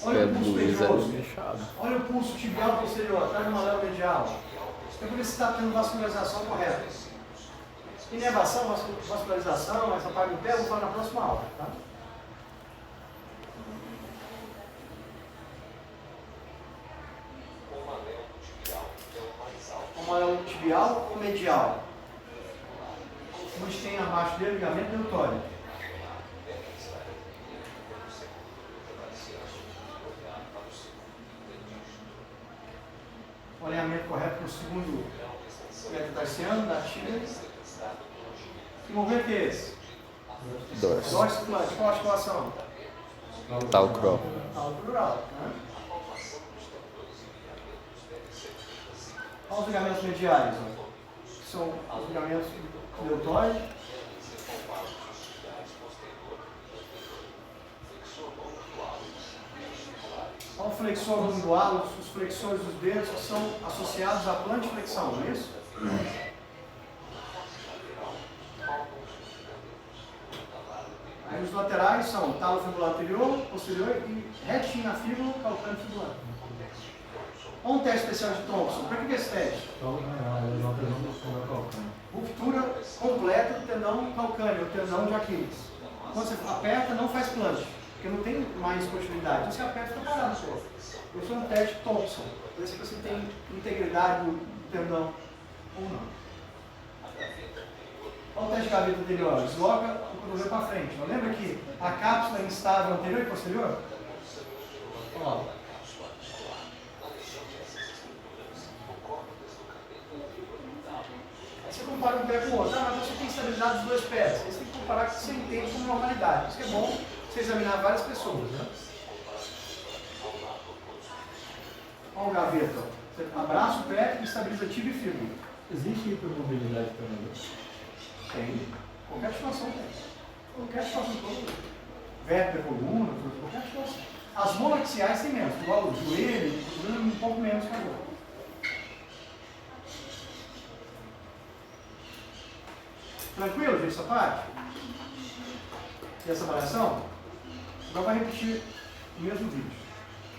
Olha o pulso medioso, olha o pulso tibial posterior, atrás do maléolo medial. Tem que ver se está tendo vascularização correta. Inervação, vascularização, essa parte do pé, eu vou falar na próxima aula, tá? O maléolo tibial ou medial? A gente tem abaixo dele o ligamento deltóide. O alinhamento correto para o segundo metatarsiano da tibia Que movimento que é esse? Dorso. Dorso plante. Qual a articulação? Tal crawl. Talocrural. Né? Olha os ligamentos mediais. Ó. Que são os ligamentos deltoide. Olha o flexor lumbar, os flexores dos dedos que são associados à plantiflexão, não é isso? Aí os laterais são talo fibular anterior, posterior e retinho na fíbula, calcâneo fibular. Olha um teste especial de Thompson. Para que é esse teste? Ruptura completa do tendão calcâneo, o tendão de Aquiles. Quando você aperta, não faz planche, porque não tem mais possibilidade. Então você aperta e fica parado. Esse é um teste Thompson. Para ver se você tem integridade do tendão ou não. Olha o teste de gaveta anterior. Desloca o cotovelo para frente. Lembra que a cápsula é instável anterior e posterior? Ó. Aí você compara um pé com o outro. Ah, mas você tem estabilidade dos dois pés. Aí você tem que comparar com o que você entende como normalidade. Isso que é bom você examinar várias pessoas. Né? Olha o gaveta. Você abraça o pé e estabiliza tibia e fíbula. Existe hipermobilidade também? Tem. Qualquer situação tem. Qualquer situação tem. Vértebra, coluna, qualquer situação. As monoaxiais tem menos. Igual o joelho, um pouco menos que a outra. Tranquilo, gente, essa parte? E essa avaliação? Agora vai repetir o mesmo vídeo.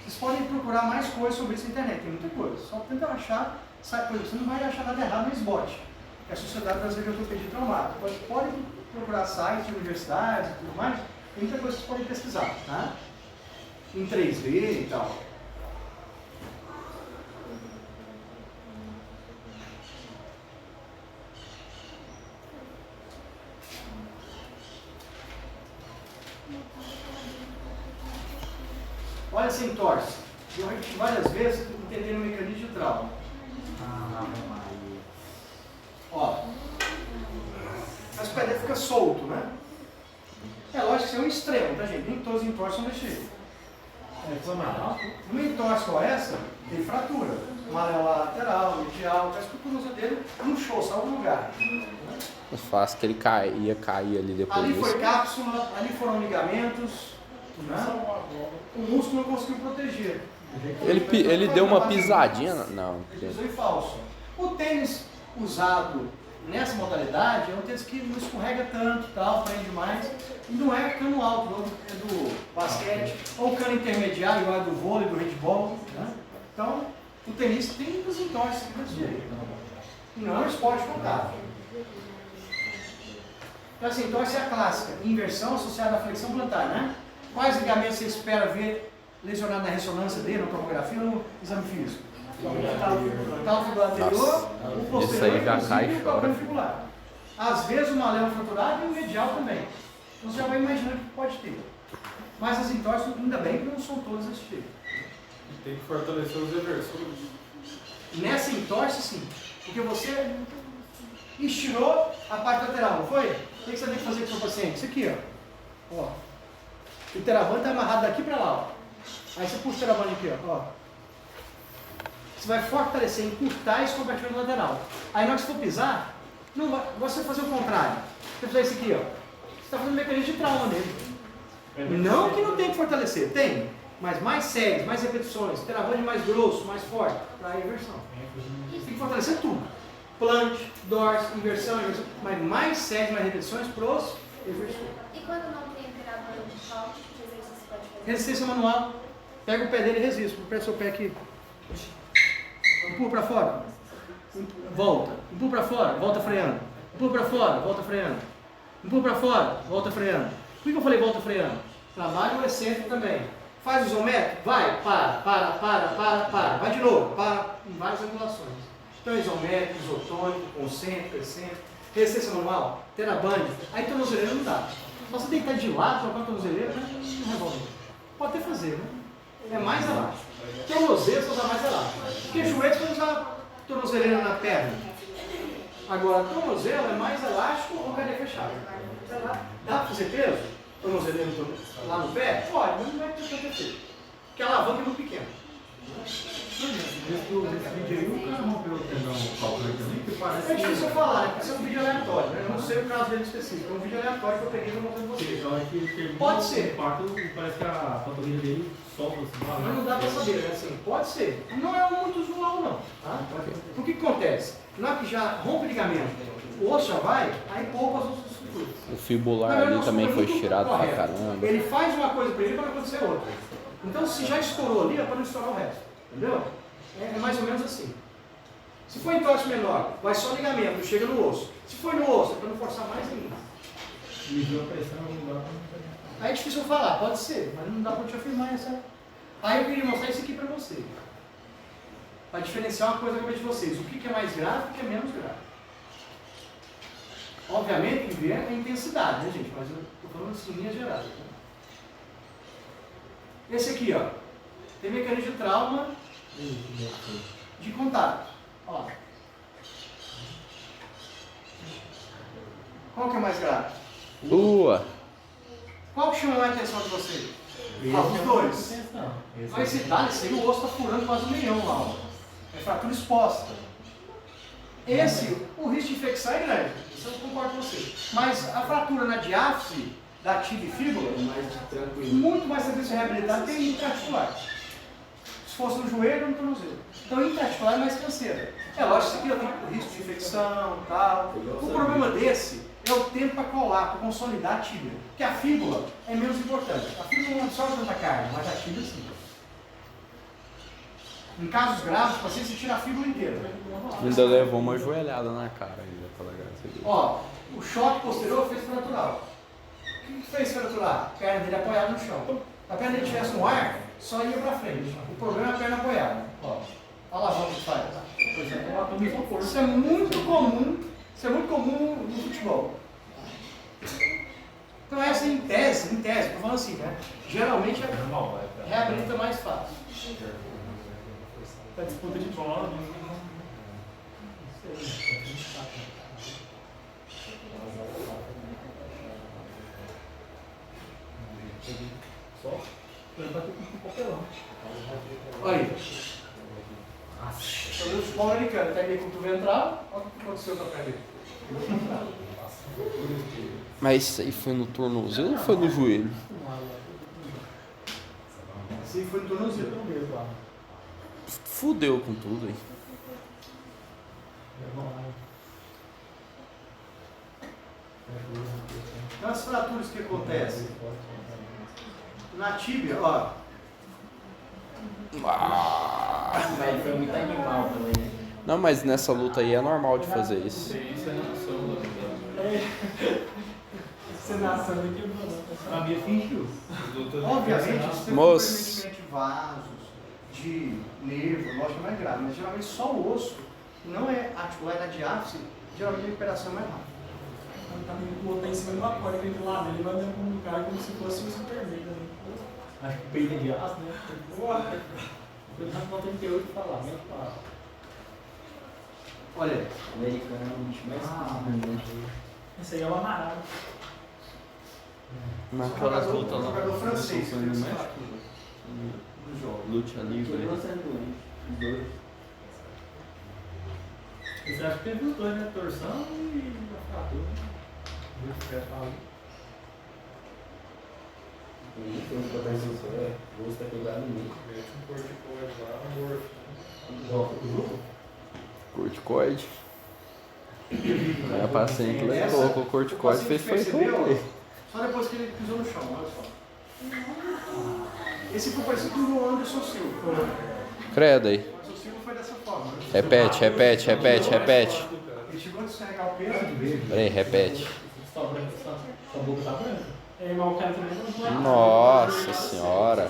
Vocês podem procurar mais coisas sobre isso na internet, tem muita coisa. Só tenta achar, sabe, você não vai achar nada errado no SBOT, que é a Sociedade Brasileira de Ortopedia Traumática. Pode procurar sites de universidades e tudo mais, tem muita coisa que vocês podem pesquisar, tá? Em 3D e tal. Olha sem torce. Eu repeti várias vezes entendendo o mecanismo de trauma. Ó. Mas o pé dele fica solto, né? É lógico que isso é um extremo, tá, gente? Nem todos os entorses são desse jeito. Uma entorse como essa, tem fratura. Amarela lateral, medial, parece que o tornozelo dele inchou, saiu do lugar. É fácil que ele ia cair ali depois Ali disso. foi cápsula, ali foram ligamentos, né? O músculo não conseguiu proteger. Ele deu uma pisadinha? Não. Pisou em falso. O tênis usado nessa modalidade é um tênis que não escorrega tanto, tal, prende mais. E não é cano alto, não, é do basquete, ou cano intermediário, igual é do vôlei, do handball. Né? Então, o tenista tem muitas entorses desse jeito. E não é um esporte contável. Então, assim, entorse é a clássica, inversão associada à flexão plantar, né? Quais ligamentos você espera ver lesionado na ressonância dele, na tomografia ou no exame físico? O talo fibular anterior, o posterior, isso aí já cai e o chora. calcâneo fibular. Às vezes uma léo fraturada e o medial também. Então você já vai imaginando que pode ter. Mas as entorses, ainda bem que não são todas desse jeito. Tem que fortalecer os reversores. Nessa entorse, sim. Porque você estirou a parte lateral, não foi? O que você tem que fazer com o seu paciente? Isso aqui, ó. O teravante está amarrado daqui para lá, ó. Aí você puxa o teravante aqui, ó. Você vai fortalecer, encurtar esse compartimento lateral. Aí na hora que você for pisar, não vai, você vai fazer o contrário. Você vai fazer isso aqui, ó. Você está fazendo um mecanismo de trauma nele. Não que não tem que fortalecer, tem. Mas mais séries, mais repetições, teravante mais grosso, mais forte, para a inversão. Você tem que fortalecer tudo. Plante, dorso, inversão, mas mais séries, mais repetições para os inversores. E quando não tem teravante de falta, que exercício pode fazer? Resistência manual. Pega o pé dele e resiste. Presta seu pé aqui. Empurra para fora. Volta. Empurra para fora. Volta freando. Empurra para fora. Volta freando. Empurra para fora. Volta freando. Por que eu falei volta freando? Trabalha o excêntrico também. Faz o isométrico. Vai. Para. Vai de novo. Para em várias angulações. Então isométrico, isotônico, concêntrico, excêntrico. Resistência manual. Terabande. Aí tornozeleira não dá. Só você tem que estar de lado, trocar a tornozeleira, né? Não revolve. Pode até fazer, né? É mais elástico. Tornozelo você usa mais elástico. Porque joelho você vai usar tornozeleira na perna. Agora, tornozelo é mais elástico ou cadeia fechada? Dá para fazer peso? Tornozeleiro lá no pé? Pode, mas não vai ter tanto efeito. Porque a alavanca é muito pequena. Nesse vídeo aí o cara rompeu o tendão calcanhar também, que parece É difícil eu falar, né? Porque isso é um vídeo aleatório, né? Eu não sei o caso dele específico. É um vídeo aleatório que eu peguei e vou mostrar pra vocês. Na hora que ele termina Pode o ser. impacto, parece que a panturrilha dele solta assim. Mas não dá pra saber, né? Assim, pode ser. Não é muito usual, não. Tá? O que acontece? Na hora que já rompe o ligamento, o osso já vai, aí poupa as outras estruturas. O fibular Na verdade, ali o também osso é foi muito tirado pra correto. caramba. Ele faz uma coisa pra ele para acontecer outra. Então, se já estourou ali, é para não estourar o resto. Entendeu? É mais ou menos assim. Se for entorse menor, vai só ligamento, chega no osso. Se for no osso, é para não forçar mais ainda. Mediu a pressão no lugar. Aí é difícil eu falar, pode ser, mas não dá para te afirmar essa. Aí eu queria mostrar isso aqui para vocês. Para diferenciar uma coisa da cabeça de vocês. O que é mais grave e o que é menos grave. Obviamente, tem que ver a intensidade, né, gente? Mas eu estou falando assim, em linhas gerais. Né? Esse aqui, ó. Tem mecanismo de trauma de contato. Ó. Qual que é mais grave? Qual que chama mais a atenção de vocês? Os dois. Mas esse dá, esse aí o osso está furando quase 1 milhão lá. Ó. É fratura exposta. Esse, o risco de infecção é grande. Isso eu concordo com você. Mas a fratura na diáfise da tibia e fíbula, muito mais difícil de reabilitar que a intraarticular. Se fosse no joelho ou no tornozelo. Então, intraarticular é mais canseira. É lógico que aqui tem risco de infecção e tal. O problema desse é o tempo para colar, para consolidar a tíbia. Porque a fíbula é menos importante. A fíbula não absorve tanta carne, mas a tíbia sim. Em casos graves, o paciente se tira a fíbula inteira. Ainda levou uma joelhada na cara ainda, pela graça de Deus. Ó, o choque posterior fez fraturar. O que fez fraturar? A perna dele apoiada no chão. Se a perna dele estivesse no ar, só ia para frente. O problema é a perna apoiada. Ó, a alavanca que faz. Isso é muito comum. Isso é muito comum no futebol. Então essa em tese, estou falando assim, né? Geralmente reabilita mais fácil. Tá disputa de bola, só para bater com o papelão. Olha aí. Nossa. O futebol americano tá aí com o cotovelo ventral. Olha o que aconteceu com a perna dele. Mas isso aí foi no tornozelo ou foi no joelho? Sim, foi no tornozelo. Fudeu com tudo aí. Então as fraturas que acontecem na tíbia, ó. Mas foi muito animal também, né? Não, mas nessa luta aí é normal de fazer isso. Isso é nação, né? Você nasceu aqui, a minha fingiu. Obviamente, isso tem Moço. um de vasos, de nervo, lógico, é mais grave, mas geralmente só o osso, não é articular, é na diáfise, geralmente a recuperação é mais rápida. O outro tá em cima de uma corda aqui do lado, ele vai olhando para um cara como se fosse um Superman. Acho que peito de aço, né? Eu já não tenho que oito falar, nem falar. Olha aí. Americano é um bicho mais rápido. Esse aí é o amarado. Naquelas lutas lá. Jogador francês, no fez México. fratura no jogo. Luta livre. Os dois. Você acha que teve os dois, né? Torção e a fratura. Muito perto ali. E tem que botar isso o rosto tá quebrado no meio. Mete um corticoide lá, um morfo. Corticoide. A paciente levou com o corticoide, fez foi Percebeu? Só depois que ele pisou no chão, olha só. Esse foi parecido com o Anderson Silva. Credo aí. O Anderson Silva foi dessa forma. Repete. Ele chegou a descarregar o peso. Peraí, repete. Sua boca tá branca. É, mas o cara também não é. Nossa senhora.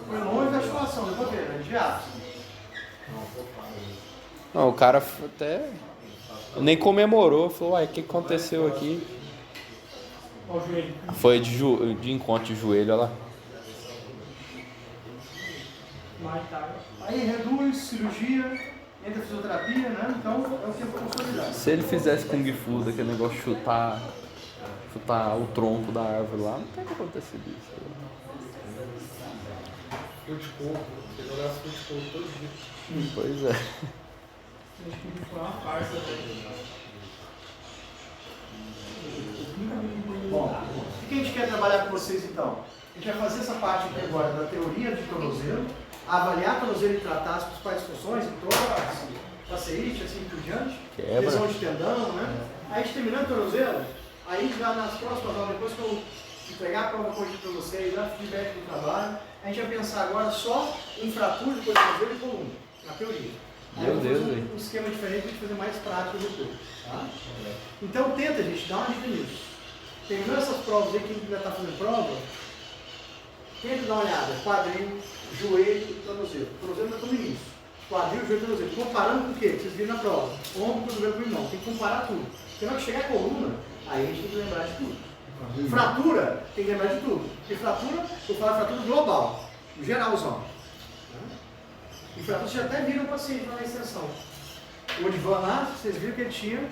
Foi longe da articulação, deu pra ver, né? De aço. Não, o cara até nem comemorou. Falou, uai, o que aconteceu aqui? Olha o joelho. Foi de encontro de joelho, olha lá. Mais tarde. Aí reduz, cirurgia, entra a fisioterapia, né? Então é o que eu vou consolidar. Se ele fizesse Kung Fu, daquele negócio de chutar o tronco da árvore lá, não tem que acontecer isso. Futebol, você jogar futebol todo dia. Pois é. Acho que foi uma farsa, velho. Bom, o que a gente quer trabalhar com vocês então? A gente vai fazer essa parte aqui agora da teoria de tornozelo, avaliar tornozelo e tratar as principais funções, entorse, faceite, assim por diante, Quebra. lesão de tendão, né? Aí a gente terminando o tornozelo, aí já nas próximas aulas, depois que eu entregar a prova corrigida para vocês, dar feedback do trabalho, a gente vai pensar agora só em fratura de tornozelo e coluna, na teoria. Aí eu vou fazer um esquema diferente para a gente fazer mais prático depois. Tá? Então tenta, gente, dá uma dica nisso. Terminando essas provas aí, quem ainda está fazendo prova, tenta dar uma olhada. Quadril, joelho e tornozelo. Tornozelo ainda está no início. Quadril, joelho e tornozelo. Comparando com o quê? Vocês viram na prova. Ombro, cotovelo, pulmão. Tem que comparar tudo. Porque na hora que chegar a coluna, aí a gente tem que lembrar de tudo. Fratura, tem que lembrar de tudo. Porque fratura, eu falo fratura global, geralzão. E fratura, vocês até viram o paciente lá na extensão. O Odivan lá, vocês viram que ele tinha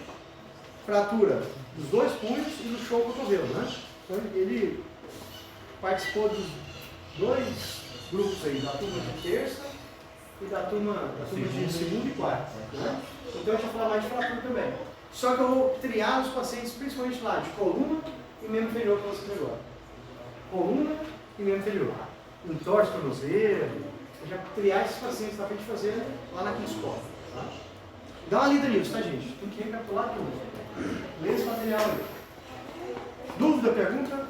fratura dos dois punhos e do show cotovelo, né? Então ele participou dos dois grupos aí, da turma de terça e da turma de segunda e quarta. Né? Então a gente vai falar mais de fratura também. Só que eu vou triar os pacientes, principalmente lá, de coluna e membro inferior para vocês agora. Coluna e membro inferior. Entorse, tornozelo. Já triar esses pacientes lá para a gente fazer lá na escola. Tá? Dá uma lida nisso, tá, gente? Tem que recapitular tudo. Lê esse material aí. Dúvida, pergunta?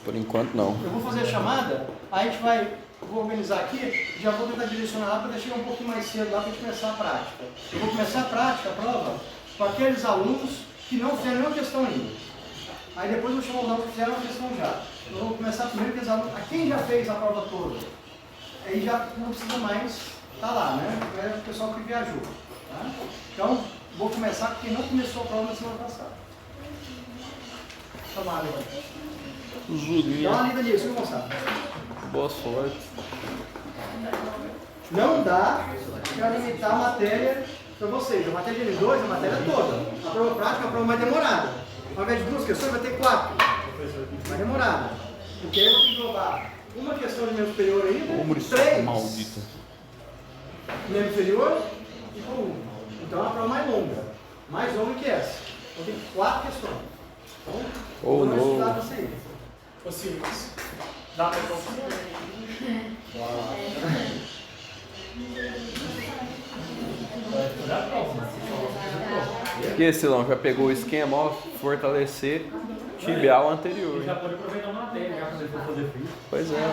Por enquanto não. Eu vou fazer a chamada, aí a gente vai, vou organizar aqui, já vou tentar direcionar lá para deixar um pouquinho mais cedo lá para a gente começar a prática. Eu vou começar a prática, a prova, com aqueles alunos que não fizeram nenhuma questão ainda. Aí depois eu vou chamar os alunos que fizeram a questão já. Eu vou começar primeiro com aqueles alunos, a quem já fez a prova toda. Aí já não precisa mais estar lá, né? É o pessoal que viajou. Tá? Então, vou começar com quem não começou a prova na semana passada. Chamada agora. Dá uma lida nisso, viu, moçada? Boa sorte. Não dá para limitar a matéria para vocês. A matéria de N2 é a matéria toda. A prova prática é a prova mais demorada. Ao invés de 2 questões, vai ter 4. Mais demorada. Porque aí eu vou ter que englobar uma questão de membro superior ainda, 3 maldita. membro inferior e coluna. Então é uma prova mais longa. Mais longa que essa. Então tem 4 questões. Então, Ou vamos estudar não. pra vocês. Ô Silvio, dá pra confiar? E esse Silão já pegou o esquema, ó, fortalecer tibial anterior. Já pode aproveitar uma matéria, já quando ele for fazer frio. Pois é. Eu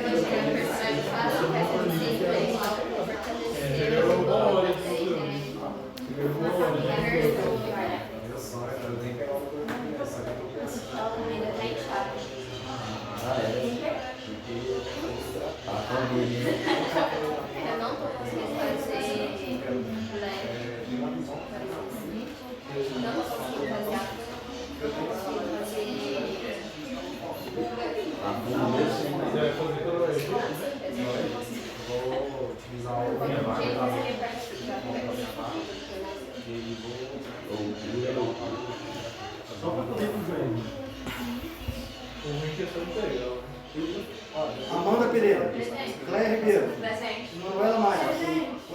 vou tirar o personagem fácil, vai ser difícil pra ele fortalecer o ainda tá inchado. Eu não tô conseguindo fazer leve. Não tô conseguindo fazer ato. Eu tô conseguindo fazer Você vai fazer toda vez. Vou utilizar o só para poder pro joelho. O ruim que é só não pegar. Amanda Pereira, Cléia Ribeiro, presente. Manuela Maia,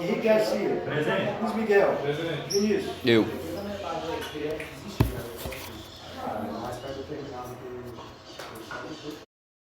Henrique Garcia, Presente. Luiz Miguel, Presidente. Vinícius. Eu.